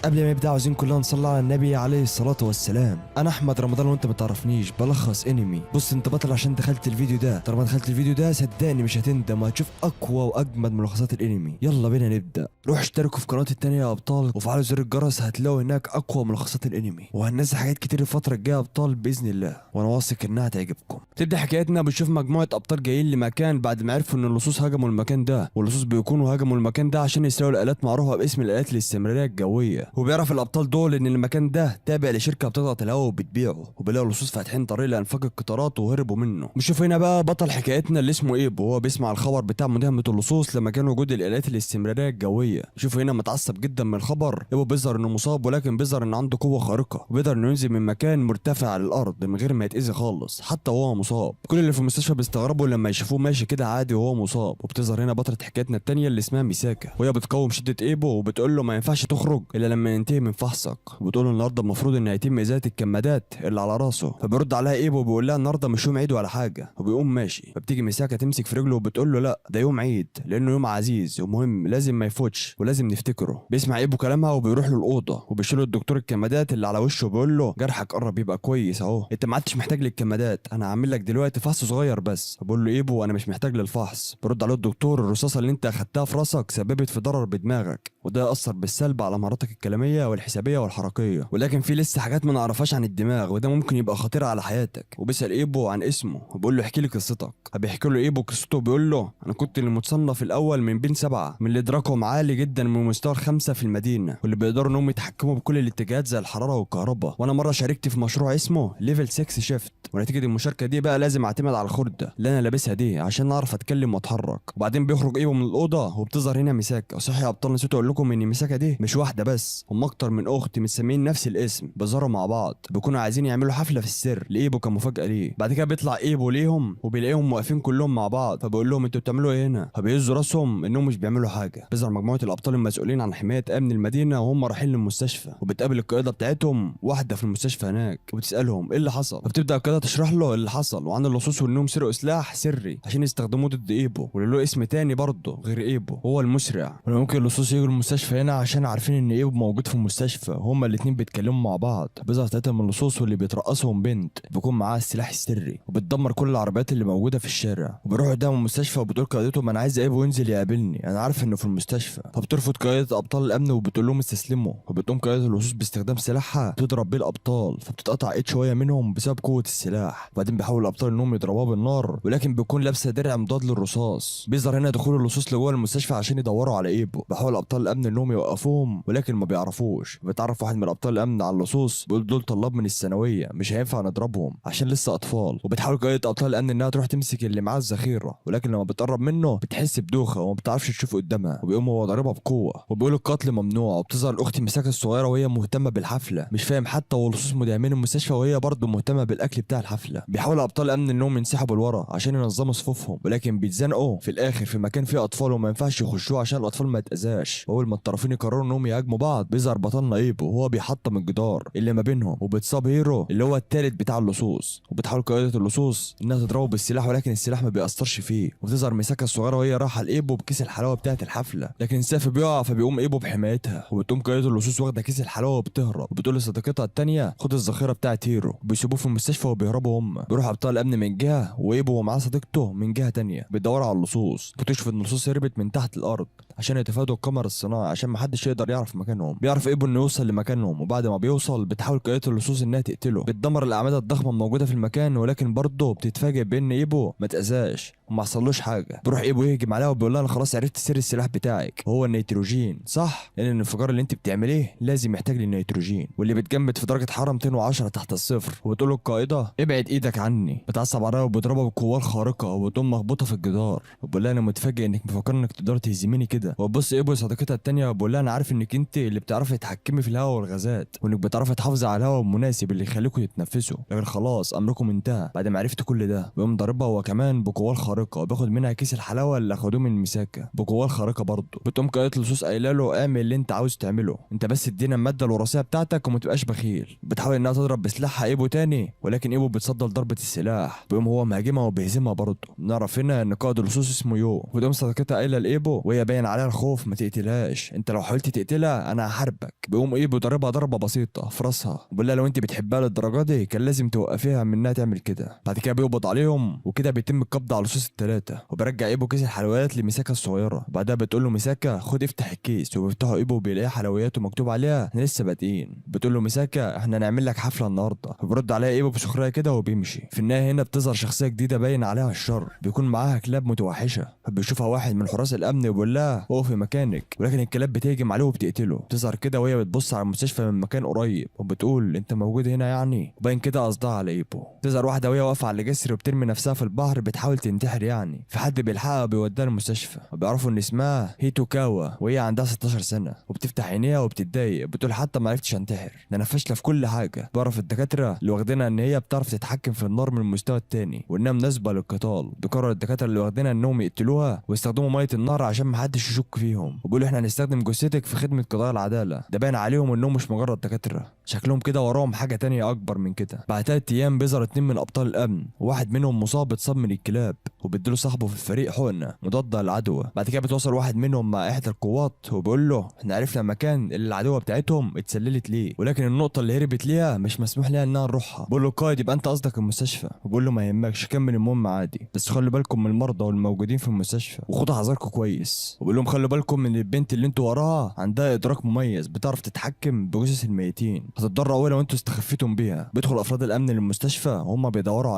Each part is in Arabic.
قبل ما يبدا عاوزين كلنا نصلي على النبي عليه الصلاه والسلام. انا احمد رمضان وانت ما تعرفنيش بلخص انمي. بص انت بطل عشان دخلت الفيديو ده، طالما دخلت الفيديو ده صدقني مش هتندم وهتشوف اقوى واجمد ملخصات الانمي. يلا بينا نبدا. روح اشتركوا في قناه التانية يا ابطال وفعلوا زر الجرس، هتلاقوا هناك اقوى ملخصات الانمي وهننزل حاجات كتير الفتره الجايه يا ابطال باذن الله، وانا واثق انها تعجبكم. تبدا حكايتنا بنشوف مجموعه ابطال جايين لمكان بعد ما عرفوا ان اللصوص هجموا المكان ده، واللصوص بيكونوا هجموا المكان ده عشان يسرقوا الالات معروفه باسم الالات الاستمراريه الجويه. وبيعرف الابطال دول ان المكان ده تابع لشركه بتضغط الهواء وبتبيعه، وبيلاقوا اللصوص فاتحين طريق لانفاق القطارات وهربوا منه. بنشوف هنا بقى بطل حكايتنا اللي اسمه ايبو، وهو بيسمع الخبر بتاع مداهمه اللصوص لما كان وجود الالات الاستمراريه الجويه. شوف هنا متعصب جدا من الخبر. ايبو بيظهر انه مصاب ولكن بيظهر انه عنده قوه خارقه وبيقدر انه ينزل من مكان مرتفع على الارض من غير ما يتاذي خالص حتى وهو مصاب. كل اللي في المستشفى بيستغربوا لما يشوفوه ماشي كده عادي وهو مصاب. وبتظهر هنا بطله حكايتنا التانيه اللي اسمها ميساكا، وهي بتقاوم شده ايبو وبتقول له ما ينفعش تخرج الا لما ينتهي من فحصك، وبتقول له النهارده المفروض ان هيتم ازاله الكمادات اللي على راسه. فبيرد عليها ايبو وبيقول لها النهارده مش يوم عيد ولا حاجه، وبيقوم ماشي. فبتيجي ميساكا تمسك في رجله وبتقول له لا ده يوم عيد لانه يوم عزيز ومهم لازم ما يفوتش ولازم نفتكره. بيسمع ايبو كلامها وبيروح له الاوضه وبيشيل الدكتور الكمادات اللي على وشه وبيقول له جرحك قرب يبقى كويس اهو، انت ما عدتش محتاج للكمادات، انا هعمل لك دلوقتي فحص صغير بس. بقول له ايبو انا مش محتاج للفحص. برد عليه الدكتور الرصاصه اللي انت اخدتها في راسك سببت في ضرر بدماغك وده اثر بالسلب على مهاراتك الكلاميه والحسابيه والحركيه، ولكن في لسه حاجات ما نعرفهاش عن الدماغ وده ممكن يبقى خطير على حياتك. وبيسال ايبو عن اسمه وبيقول له احكي لي قصتك. فبيحكي له ايبو قصته وبيقول له انا كنت اللي متصنف الاول من بين 7 من اللي ادراكهم عالي جدا من مستوى ال5 في المدينه واللي بيقدروا انهم يتحكموا بكل الاتجاهات زي الحراره والكهرباء. وانا مره شاركت في مشروع اسمه ليفل 6 شيفت، ونتيجه المشاركه دي بقى لازم اعتمد على الخرده اللي انا لابسها دي عشان اعرف اتكلم واتحرك. وبعدين بيخرج ايبو من الاوضه وبتظهر هنا ميساكا. صح يا ابطال نسيت اقول لكم ان ميساكا دي مش واحده بس، هم اكتر من اخت متسمين نفس الاسم، بيظهروا مع بعض بيكونوا عايزين يعملوا حفله في السر لايبو كمفاجاه ليه. بعد كده بيطلع ايبو ليهم وبيلاقيهم واقفين كلهم مع بعض، فبيقول لهم انتوا بتعملوا ايه هنا؟ فبيهزوا راسهم انهم مش بيعملوا حاجه. بيظهر مجموعه الابطال المسؤولين عن حمايه امن المدينه وهم رايحين للمستشفى، وبتقابل القائده بتاعتهم واحده في المستشفى هناك وبتسالهم ايه اللي حصل. فبتبدا القائده تشرح له اللي حصل وعن اللصوص وانهم سرقوا سلاح سري عشان يستخدموه ضد ايبو واللي له اسم تاني برضه غير ايبو هو المسرع. وممكن اللصوص يجوا المستشفى هنا عشان عارفين ان ايبو موجود في المستشفى وهما الاتنين بيتكلموا مع بعض. بيظهر 3 من اللصوص واللي بيترقصهم بنت بيكون معاها السلاح السري وبتدمر كل العربيات اللي موجوده في الشارع. وبيروح قدام المستشفى وبتقول قائدتهم انا عايز ايبو ينزل يقابلني، انا عارف انه في المستشفى. فبترفض قائده ابطال الامن وبتقول لهم استسلموا. وبتقوم قائده اللصوص باستخدام سلاحها بتضرب بيه الابطال، فبتتقطع ايد شويه منهم بسبب قوه السلاح. وبعدين بيحاول الابطال انهم يضربوها بالنار ولكن بيكون لابسه درع مضاد للرصاص. بيظهر هنا دخول اللصوص لجوه المستشفى عشان يدوروا على ايبو. بيحاول ابطال الامن انهم يوقفوهم ولكن ما بيعرفوش. بيتعرف واحد من ابطال الامن على اللصوص بيقول دول طلاب من الثانويه مش هينفع نضربهم عشان لسه اطفال. وبتحاول قائده ابطال الامن انها تروح تمسك اللي معاه الذخيره ولكن لما بتقرب منه بتحس بدوخه وما بتعرفش تشوف قدامها وبيقوم هو ضاربها بقوه وبيقول القتل ممنوع. وبتظهر الاخت مساكه الصغيره وهي مهتمه بالحفله، مش فاهم حتى واللصوص مدعمين المستشفى وهي برضه مهتمه بالاكل بتاع الحفله. بيحاول ابطال الامن انهم ينسحبوا لورا عشان ينظموا صفوفهم ولكن بيتزنقوا في الاخر في مكان فيه اطفال وما ينفعش يخشوه عشان الاطفال ما يتاذاش. واول ما الطرفين يقرروا انهم يهاجموا بعض بيظهر بطلنا ايبو وهو بيحطم الجدار اللي ما بينهم وبتصاب هيرو اللي هو الثالث بتاع اللصوص. وبتحاول قائده اللصوص انها تضربه بالسلاح ولكن السلاح ما بيأثرش فيه. وبتظهر ميساكا الصغيره وهي رايحه لايبو بكيس الحلاوه بتاعه الحفله لكن السقف بيقع فبيقوم ايبو بحمايتها. وبتقوم قائده اللصوص واخده كيس الحلاوه وبتهرب وبتقول لصديقتها الثانيه خد الذخيره بتاعه هيرو. وبيسيبوه في المستشفى وبيهربوا هم. بيروح ابطال الامن من جهه وايبو ومعاه صديقته من جهه ثانيه بيدوروا على اللصوص. بتكشف ان اللصوص هربت من تحت الارض عشان يتفادوا القمر الصناعي عشان ما حدش يقدر يعرف مكانهم. بيعرف ايبو انه يوصل لمكانهم وبعد ما بيوصل بتحاول قائده اللصوص انها تقتله. بتدمر الاعمده الضخمه الموجوده في المكان ولكن برضه بتتفاجئ بان ايبو ما اتاذاش وما حصلوش حاجه. بيروح ايبو يهجم عليها وبيقول لها انا خلاص عرفت سر السلاح بتاعك هو النيتروجين صح، لان الانفجار اللي انت بتعمليه لازم يحتاج للنيتروجين واللي بتجمد في درجه حراره 210 تحت الصفر. وبتقول له القائده ابعد ايدك عني. بتعصب عليها وبتضربها بالقوه الخارقه وبتقوم مخبوطه في الجدار وبقول لها انا متفاجئ انك مفكر انك تقدر تهزميني كده. وبص ايبو صديقتها الثانيه وبقول لها انا عارف انك انت اللي بتعرفي تتحكمي في الهواء والغازات وانك بتعرفي تحافظي على الهواء المناسب اللي يخليكم تتنفسوا، لكن خلاص امركم انتهى بعد ما عرفت كل ده. بيقوم ضاربها هو كمان بقوه الخارقه خارقه وبياخد منها كيس الحلاوه اللي اخدوه من ميساكا بقوه الخارقه برضه. بتقوم قائد لصوص قايله له اعمل اللي انت عاوز تعمله، انت بس ادينا الماده الوراثيه بتاعتك وما تبقاش بخيل. بتحاول انها تضرب بسلاحها ايبو تاني ولكن ايبو بتصدى لضربه السلاح، بيقوم هو مهاجمها وبيهزمها برضه. نعرف هنا ان قائد اللصوص اسمه يو، وتقوم صديقتها قايله لايبو وهي باين عليها الخوف ما تقتلهاش، انت لو حاولت تقتلها انا هحاربك. بيقوم ايبو ضاربها ضربه بسيطه في راسها وبيقول لها لو انت بتحبها للدرجه دي كان لازم توقفيها من انها تعمل كده. بعد كده بيقبض عليهم وكده بيتم القبض على اللصوص الثلاثه، وبيرجع ايبو كيس الحلويات لميساكا الصغيره. بعدها بتقول له ميساكا خد افتح الكيس، وبيفتحوا ايبو وبيلاقي حلويات ومكتوب عليها احنا لسه بادئين. بتقول له ميساكا احنا هنعمل لك حفله النهارده، فبيرد عليها ايبو بسخريه كده وبيمشي. في النهايه هنا بتظهر شخصيه جديده باين عليها الشر، بيكون معاها كلاب متوحشه، فبيشوفها واحد من حراس الامن وبيقول لها وقفي مكانك، ولكن الكلاب بتهجم عليه وبتقتله. بتظهر كده وهي بتبص على المستشفى من مكان قريب وبتقول انت موجود هنا يعني، وباين كده قصدها على ايبو. تظهر واحده وهي واقفه على الجسر وبترمي نفسها في البحر بتحاول تنتحر يعني، في حد بيلحقها وبيوديها المستشفى، وبيعرفوا ان اسمها هيتو كاوا وهي عندها 16 سنه، وبتفتح عينيها وبتتضايق بتقول حتى ما عرفتش انتحر، ده انا فاشله في كل حاجه. بعرف الدكاتره اللي واخدينها ان هي بتعرف تتحكم في النار من المستوى الثاني وانها مناسبه للقتال. بيقرر الدكاتره اللي واخدينها انهم يقتلوها ويستخدموا ميه النار عشان ما حدش يشك فيهم، وبيقولوا احنا هنستخدم جثتك في خدمه قضاء العداله. ده باين عليهم انهم مش مجرد دكاتره، شكلهم كده وراهم حاجه تانية اكبر من كده. بعد 3 ايام بيظهر 2 من ابطال الامن، وواحد منهم مصاب اتصاب من الكلاب وبيديله صاحبه في الفريق حقنه مضاده للعدوى. بعد كده بتوصل واحد منهم مع احدى القوات وبيقول له احنا عرفنا المكان اللي العدوى بتاعتهم اتسللت ليه، ولكن النقطه اللي هربت ليها مش مسموح لها انها نروحها. بيقول له القائد يبقى انت قصدك المستشفى، وبيقول له ما يهمكش كمل المهم عادي، بس خلوا بالكم من المرضى والموجودين في المستشفى وخدوا حذركم كويس. وبيقول لهم خلوا بالكم من البنت اللي انتوا وراها عندها ادراك مميز بتعرف تتحكم بجثث الميتين، هتتضروا قوي لو انتوا استخفيتم بيها. بيدخل افراد الامن للمستشفى وهم بيدوروا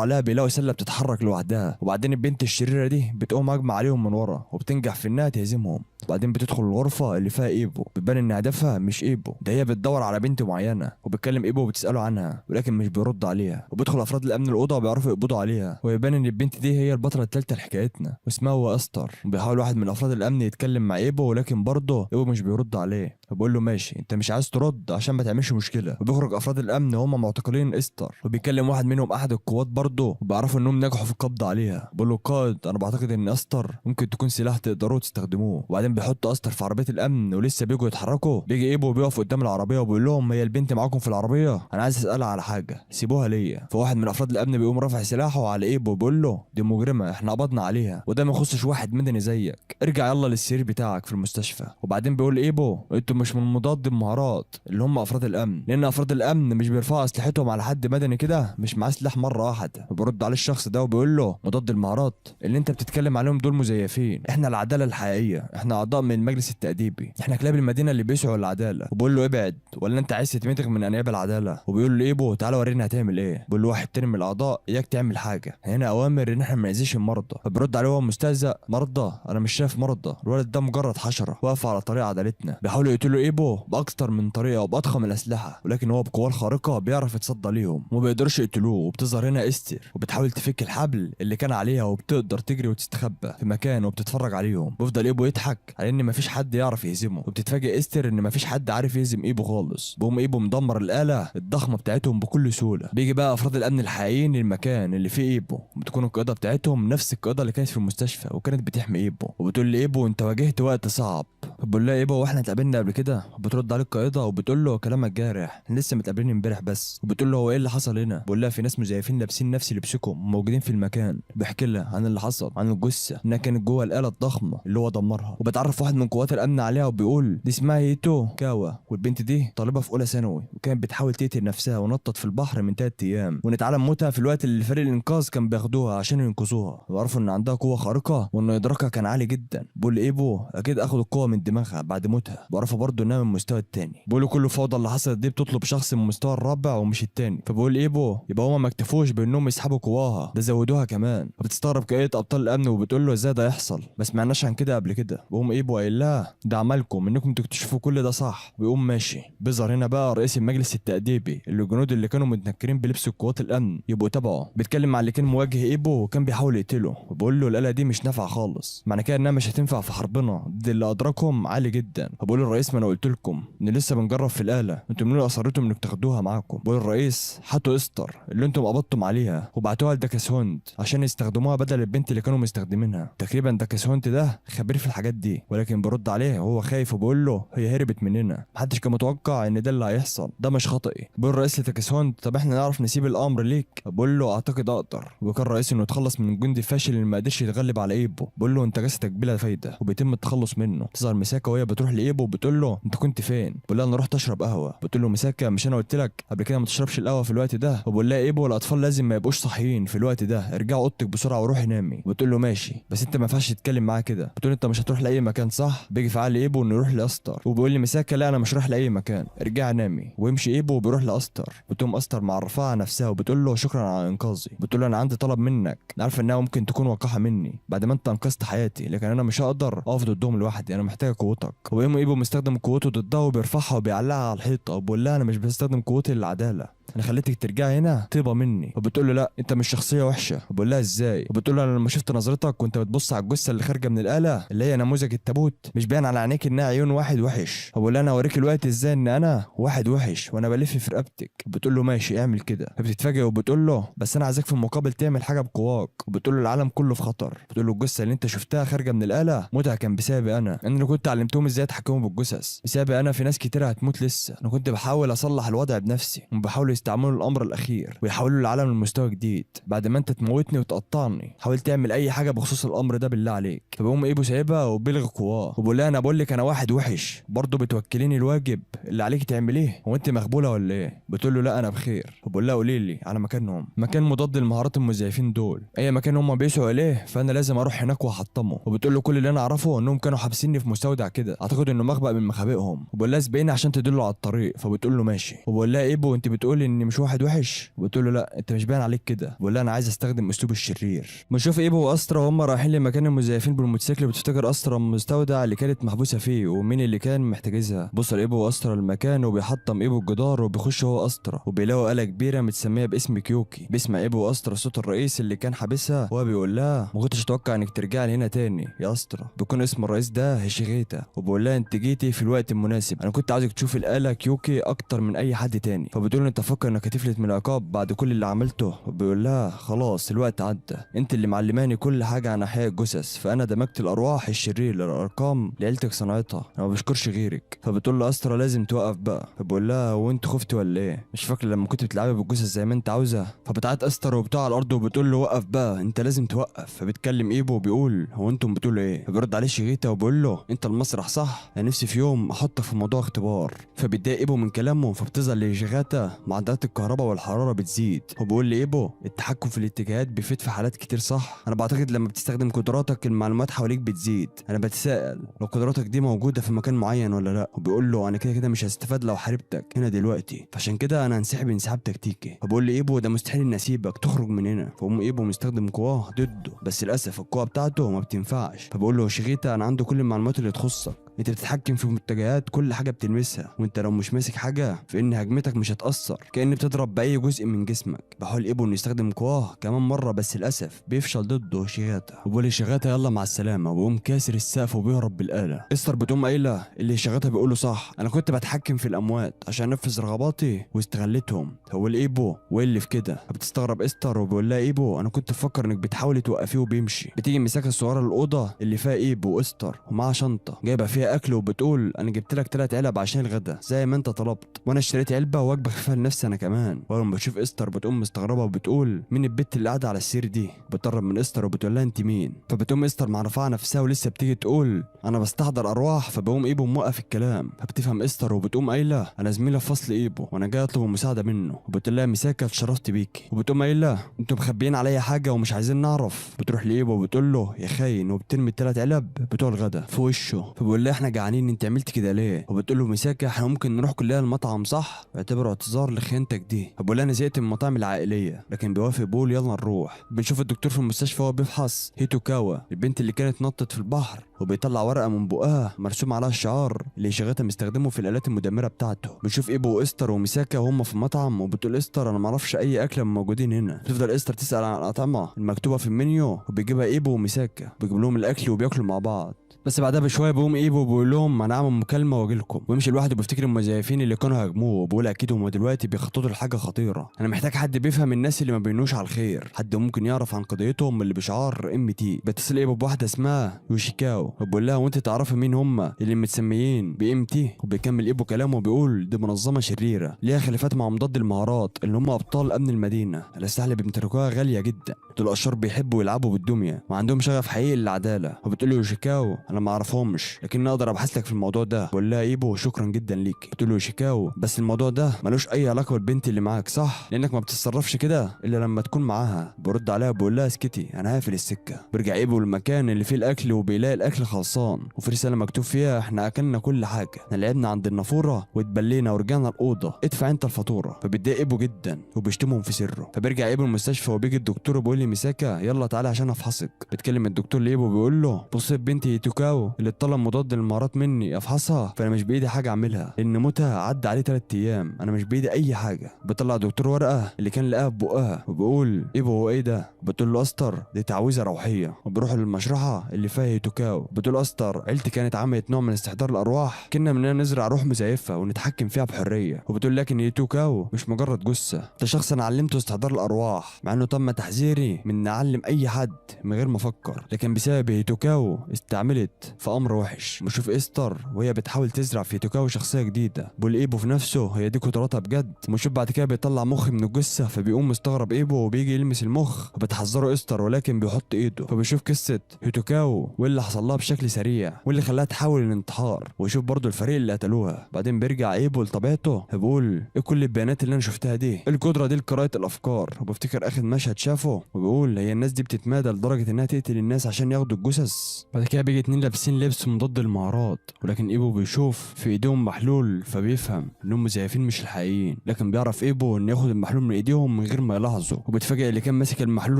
عليها، بيلاقوا سله بتتحرك لوحدها، وبعدين البنت الشريره دي بتقوم هاجمه عليهم من ورا وبتنجح في انها تهزمهم. وبعدين بتدخل الغرفه اللي فيها ايبو، بتبان ان هدفها مش ايبو، ده هي بتدور على بنت معينه، وبتكلم ايبو وبتساله عنها ولكن مش بيرد عليها. وبيدخل افراد الامن الاوضه وبيعرفوا يقبضوا عليها، ويبان ان البنت دي هي البطله الثالثه لحكايتنا واسمها هو استر. وبيحاول واحد من افراد الامن يتكلم مع ايبو ولكن برضه ايبو مش بيرد عليه، فبقول له ماشي انت مش عايز ترد عشان ما تعملش مشكله. وبيخرج افراد الامن وهم معتقلين استر، وبيكلم واحد منهم احد القوات برضه وبيعرفوا انهم نجحوا في القبض عليها. بقول له القائد انا بعتقد ان استر ممكن تكون سلاح تقدروا تستخدموه. وبعدين بيحط استر في عربيه الامن ولسه بيجوا يتحركوا، بيجي ايبو وبيقف قدام العربيه وبيقول لهم هي البنت معاكم في العربيه، انا عايز اسالها على حاجه سيبوها ليا. فواحد من افراد الامن بيقوم رافع سلاحه على ايبو وبيقول له دي مجرمه احنا قبضنا عليها وده ما يخصش واحد مدني زيك، ارجع يلا للسرير بتاعك في المستشفى. وبعدين بيقول ايبو انتوا مش من مضاد المهارات اللي هم افراد الامن، لان افراد الامن مش بيرفعوا اسلحتهم على حد مدني كده مش معاه سلاح مره واحده. وبيرد عليه الشخص ده وبيقول له مضاد المهارات اللي انت بتتكلم عليهم دول مزيفين، احنا العداله الحقيقيه، احنا اعضاء من المجلس التاديبي، احنا كلاب المدينه اللي بيسعوا العداله. وبيقول له ابعد ولا انت عايز تتمتغ من انياب العداله. وبيقول له ايبو تعالى ورينا هتعمل ايه. بيقول له واحد تاني من الاعضاء اياك تعمل حاجه، هنا اوامر ان احنا ما نأذيش المرضى. فبيرد عليه هو مستهزأ مرضى انا مش شايف مرضى، الولد ده مجرد حشره واقفه على طريق عدالتنا. بيحاولوا يقتلوا ايبو باكتر من طريقه وباضخم الاسلحه، ولكن هو بقواه الخارقه بيعرف يتصدى ليهم وما بيقدرش يقتلوه. وبتظهر هنا استر وبتحاول تفك الحبل اللي كان عليها وبتقدر تجري وتستخبى في مكان وبتتفرج عليهم. بيفضل ايبو يضحك على ان مفيش حد يعرف يهزمه، وبتتفاجئ استر ان مفيش حد عارف يهزم ايبو خالص. بيقوم ايبو مدمر الاله الضخمه بتاعتهم بكل سهوله. بيجي بقى افراد الامن الحقيقيين للمكان اللي فيه ايبو، بتكون القياده بتاعتهم نفس القياده اللي كانت في المستشفى وكانت بتحمي ايبو، وبتقول لايبو انت واجهت وقت صعب. بقول لها ايبو واحنا اتقابلنا قبل كده؟ بترد عليه القائده وبتقول له كلامك جارح، احنا لسه متقابلين امبارح بس. وبتقول له هو ايه اللي حصل هنا؟ بقول لها في ناس مزيفين لابسين نفس لبسكم موجودين في المكان. بحكي لها عن اللي حصل، عن الجثه انها كانت جوه الاله الضخمه اللي هو دمرها. وبتعرف واحد من قوات الامن عليها وبيقول دي اسمها هيتو كاوا، والبنت دي طالبه في اولى ثانوي وكانت بتحاول تقتل نفسها ونطت في البحر من 3 ايام، ونتعلم موتها في الوقت اللي فريق الانقاذ كان بياخدوها عشان ينقذوها. وعرفوا ان عندها قوه خارقه وان ادراكها كان عالي جدا. بقول ايبو اكيد اخدوا القوه من دماغها بعد موتها. بعرفوا برضه انها من المستوى الثاني. بيقولوا كل الفوضى اللي حصلت دي بتطلب شخص من المستوى الرابع ومش الثاني. فبقول ايبو يبقى هما ما اكتفوش بانهم يسحبوا قواها، ده زودوها كمان. فبتستغرب كايه ابطال الامن وبتقول له ازاي ده يحصل، ما سمعناش عن كده قبل كده. بيقوم ايبو قايل لها ده عملكم انكم تكتشفوا كل ده صح. بيقوم ماشي. بيظهر هنا بقى رئيس المجلس التأديبي اللي الجنود اللي كانوا متنكرين بلبس قوات الامن يبقوا تبعه، بيتكلم مع اللي كان مواجه ايبو وكان بيحاول يقتله، وبيقول له الاله دي مش نافعه خالص، معنى كده انها مش هتنفع في حربنا ضد اللي ادراكهم عالي جدا. فبقول الرئيس ما انا قلت لكم ان لسه بنجرب في الاله، انتم منين اصريتوا انك تاخدوها معاكم. بقول الرئيس هاتوا استر اللي انتم قبضتم عليها وبعتوها لدكاسهوند عشان يستخدموها بدل البنت اللي كانوا مستخدمينها. تقريبا داكسهونت ده خبير في الحاجات دي، ولكن برد عليه وهو خايف وبيقول له هي هربت مننا. محدش كان متوقع ان ده اللي هيحصل، ده مش خطئي. بيقول الرئيس لداكسهونت طب احنا نعرف نسيب الامر ليك؟ بقول له اعتقد اقدر. وكان الرئيس انه يتخلص من الجندي الفاشل اللي ما قدرش يتغلب على ايبو. بقول له انت جثتك بلا فايده وبيتم التخلص منه. تظهر مساكا وهي بتروح لايبو وبتقول له انت كنت فين؟ بقول لها انا رحت اشرب قهوه. بتقول له مساكا مش انا قلت لك قبل كده ما تشربش القهوه في الوقت ده؟ وبقول لها ايبو الاطفال لازم ما يبقوش صاحيين في الوقت ده، ارجعوا اوضتك بسرعه وروحي نامي. بتقول له ماشي بس انت ما ينفعش تتكلم معاه كده. بتقول انت مش هتروح لاي مكان صح؟ بيجي في عقل ايبو انه يروح لاستر، وبيقول لي مساكا لا انا مش رايح لاي مكان، ارجعي نامي. ويمشي ايبو وبيروح لاستر. بتقوم استر معرفاها على نفسها وبتقول له شكرا على انقاذي. بتقول له انا عندي طلب منك، عارفه انها ممكن تكون وقاحه مني بعد ما انت انقذت حياتي، لكن انا مش هقدر اقف ضدهم لوحدي، انا محتاجه قوتك. وبيقوم ايبو مستخدم قوته ضدها وبيرفعها وبيعلقها على الحيطه وبيقول لها انا مش بستخدم قوتي للعداله، انا خليتك ترجعي هنا طيبه مني. وبتقول له لا انت مش شخصيه وحشه. وبقول لها ازاي؟ وبتقول له انا لما شفت نظرتك وانت بتبص على الجثه اللي خارجه من الاله اللي هي نموذج التابوت مش باين على عينيك انها عيون واحد وحش. وبقول لها انا اوريك الوقت ازاي ان انا واحد وحش وانا بلف في رقبتك. بتقول له ماشي اعمل كده. فبتتفاجئ وبتقول له بس انا عايزك في المقابل تعمل حاجه بقواك. وبتقول له العالم كله في خطر. بتقول له الجثه اللي انت شفتها خارجه من الاله موتها كان بسببي انا اللي كنت علمتهم ازاي يتحكموا بالجثث، بسببي انا في ناس كتير هتموت لسه، انا كنت بحاول اصلح الوضع بنفسي وبحاول يستعملوا الامر الاخير ويحولوا العالم لمستوى جديد بعد ما انت تموتني وتقطعني. حاول تعمل اي حاجه بخصوص الامر ده بالله عليك. فبقوم ايبو سايبها وبيلغي قواه وبقول لها انا بقول لك انا واحد وحش برضه بتوكليني الواجب اللي عليك تعمليه، هو انت مغبوله ولا ايه؟ بتقول له لا انا بخير. وبقول لها قولي لي على مكانهم، مكان مضاد للمهارات المزيفين دول، اي مكان هم بيسعوا اليه فانا لازم اروح هناك واحطمه. وبتقول له كل اللي انا اعرفه انهم كانوا حابسيني في مستودع كده، اعتقد انه مخبأ من مخابئهم. وبقول لها سبقيني عشان تدله على الطريق. فبتقول له ماشي. وبقول لها ايبو انت بتقولي اني مش واحد وحش؟ وبتقول له لا انت مش باين عليك كده. بقول لها انا عايز استخدم اسلوب الشرير. بنشوف ايبو واسترا وهم رايحين لمكان المزيفين بالموتوسيكل، بتفتكر استرا المستودع اللي كانت محبوسه فيه ومين اللي كان محتجزها. بص ايبو واسترا المكان وبيحطم ايبو الجدار وبيخش هو استرا وبيلاقوا آلة كبيره متسميه باسم كيوكي. بيسمع ايبو واسترا صوت الرئيس اللي كان حابسها وهو بيقول لها ما كنتش اتوقع انك ترجعي لهنا تاني يا استرا. بيكون اسم الرئيس ده هيشيغيتا وبيقول لها انت جيتي في الوقت المناسب، انا كنت عاوزك تشوفي الآلة كيوكي اكتر من اي حد تاني. فبتقول انت فاكر انك هتفلت من العقاب بعد كل اللي عملته؟ وبيقول لها خلاص الوقت عدى، انت اللي معلماني كل حاجه عن احياء الجثث، فانا دمجت الارواح الشرير للارقام لعيلتك صنعتها، انا ما بشكرش غيرك. فبتقول له استرا لازم توقف بقى. فبقول لها وانت خفتي ولا ايه؟ مش فاكره لما كنت بتلعبي بالجثث زي ما انت عاوزه؟ فبتعيط استرا وبتاع على الارض وبتقول له وقف بقى انت لازم توقف. فبيتكلم ايبو وبيقول هو انتم بتقولوا ايه؟ فبيرد عليه شيغيتا وبيقول له انت المسرح صح، انا نفسي في يوم احطك في موضوع اختبار. فبيتضايق ايبو من كلامه، فبتظهر لشيغيتا معدلات الكهرباء والحراره بتزيد. وبيقول لي ايبو التحكم في الاتجاهات بيفيد في حالات كتير صح؟ انا بعتقد لما بتستخدم قدراتك المعلومات حواليك بتزيد، انا بتساءل لو قدراتك دي موجوده في مكان معين ولا لا. وبيقول له انا كده كده مش هستفاد لو حاربتك هنا دلوقتي، فعشان كده انا هنسحب انسحاب تكتيكي. فبقول لي ايبو ده مستحيل اني اسيبك تخرج من هنا. فقوم ايبو مستخدم قواه ضده، بس للاسف القوه بتاعته ما بتنفعش. فبقول له شيغيتا انا عنده كل المعلومات اللي تخصك، انت بتتحكم في متجهات كل حاجه بتلمسها، وانت لو مش ماسك حاجه فان هجمتك مش هتاثر، كأن بتضرب باي جزء من جسمك. بحاول ايبو انه يستخدم قواه كمان مره بس للاسف بيفشل ضده شيغاتا. وبقول لشيغاتا يلا مع السلامه وبيقوم كاسر السقف وبيهرب بالاله. استر بتقوم قايله اللي شيغاتا بيقوله صح، انا كنت بتحكم في الاموات عشان انفذ رغباتي واستغلتهم. هو الايبو واللي في كده. بتستغرب استر وبيقول لها ايبو انا كنت بفكر انك بتحاولي توقفيه وبيمشي. بتيجي مساكه الصغيره الاوضه اللي فيها ايبو واستر ومعاها شنطه جايبه فيها اكل وبتقول انا جبت لك 3 علب عشان الغدا زي ما انت طلبت، وانا اشتريت علبه ووجبه خفيفه لنفسي انا كمان. ولما بتشوف استر بتقوم مستغربه وبتقول مين البت اللي قاعده على السير دي؟ بتقرب من استر وبتقول لها انت مين؟ فبتقوم استر معرفه نفسها ولسه بتيجي تقول انا بستحضر ارواح. فبقوم ايبو موقف الكلام. فبتفهم استر وبتقوم قايله انا زميله في فصل ايبو وانا جاي اطلب المساعده منه. وبتقول لها مساكه اتشرفت بيكي. وبتقوم قايله انتوا مخبيين عليا حاجه ومش عايزين نعرف. بتروح لايبو وبتقول له يا خاين وبترمي ال3 علب بتوع الغدا في وشه. فبيقول لها احنا جعانين انت عملت كده ليه؟ وبتقول له مساكه احنا ممكن نروح كلنا المطعم صح؟ واعتبره اعتذار لخيانتك دي. فبقول لها انا زهقت من المطاعم العائليه، لكن بيوافق بيقول يلا نروح. بنشوف الدكتور في المستشفى وهو بيفحص هيتوكاوا البنت اللي كانت نطت في البحر وبيطلع ورقه من بقها مرسوم عليها الشعار اللي شيغاتا مستخدمه في الالات المدمره بتاعته. بنشوف ايبو واستر ومساكه وهم في المطعم وبتقول استر انا ما اعرفش اي اكله من موجودين هنا. بتفضل استر تسال عن الاطعمه المكتوبه في المنيو وبيجيبها ايبو ومساكه بيجيب لهم الاكل وبياكلوا مع بعض. بس بعدها بشويه بيقوم ايبو بيقول لهم انا هعمل مكالمه واجي لكم، ويمشي لوحده بيفتكر المزيفين اللي كانوا هاجموه وبيقول اكيد هم دلوقتي بيخططوا لحاجه خطيره. انا محتاج حد بيفهم الناس اللي ما بينوش على الخير، حد ممكن يعرف عن قضيتهم اللي بشعار MT. بيتصل ايبو بواحده اسمها يوشيكاو وبيقول لها وانت تعرفي مين هم اللي متسميين BMT؟ وبيكمل ايبو كلامه وبيقول دي منظمه شريره ليها خلافات مع مضاد المهارات اللي هم ابطال امن المدينه، الاسلحه اللي بيمتلكوها غاليه جدا، دول اشرار بيحبوا يلعبوا بالدميه وعندهم شغف حقيقي للعداله. وبتقول له يوشيكاو انا ما اعرفهمش لكن اقدر ابحث لك في الموضوع ده. بقول لها ايبو شكرا جدا ليك. بتقول له يوشيكاو بس الموضوع ده ملوش اي علاقه بالبنت اللي معاك صح؟ لانك ما بتتصرفش كده الا لما تكون معاها. برد عليها بقول لها اسكتي انا هقفل السكه. بيرجع ايبو للمكان اللي فيه الاكل وبيلاقي الاكل خلصان وفي رساله مكتوب فيها احنا اكلنا كل حاجه، احنا لعبنا عند النافوره واتبلينا ورجعنا الاوضه، ادفع انت الفاتوره. فبيتضايق ايبو جدا وبيشتمهم في سره. فبيرجع ايبو المستشفى وبيجي الدكتور وبيقول لي ميساكا يلا تعالى عشان افحصك. بتكلم الدكتور لايبو بيقول له بص بنتي توكاو اللي طلب مضاد المهارات مني افحصها فانا مش بايدي حاجه اعملها لان موتها عدى عليه 3 ايام، انا مش بايدي اي حاجه. بيطلع الدكتور ورقه اللي كان لقاها ببقها وبيقول ايبو هو ايه ده؟ بتقول له استر دي تعويذه روحيه. وبيروح للمشرحه اللي فيها توكاو. بتقول استر عيلتي كانت عملت نوع من استحضار الارواح كنا مننا نزرع روح مزيفه ونتحكم فيها بحريه. وبتقول لكن توكاو مش مجرد جثه، ده شخص انا علمته استحضار الارواح مع انه تم تحذيري من نعلم اي حد من غير ما افكر، لكن بسبب توكاو استعملت في امر وحش. بشوف استر وهي بتحاول تزرع في توكاو شخصيه جديده. بقول ايبو في نفسه هي دي قدراتها بجد. وبنشوف بعد كده بيطلع مخ من الجثه فبيقوم مستغرب ايبو وبيجي يلمس المخ وبتحذره استر ولكن بيحط ايده. فبيشوف قصه توكاو واللي حصل لها بشكل سريع واللي خلاها تحاول الانتحار، ويشوف برضه الفريق اللي قتلوها. بعدين بيرجع ايبو لطبيعته بيقول ايه كل البيانات اللي انا شفتها دي؟ القدره دي لقراءه الافكار. وبفتكر اخر مشهد شافه وبيقول هي الناس دي بتتمادى لدرجه انها تقتل الناس عشان ياخدوا الجثث. بعد كده بيجي 2 لابسين لبس مضاد المهارات ولكن ايبو بيشوف في ايديهم محلول فبيفهم انهم مزيفين مش الحقيقيين، لكن بيعرف ايبو ان ياخد المحلول من ايديهم من غير ما يلاحظوا. وبيتفاجئ اللي كان ماسك المحلول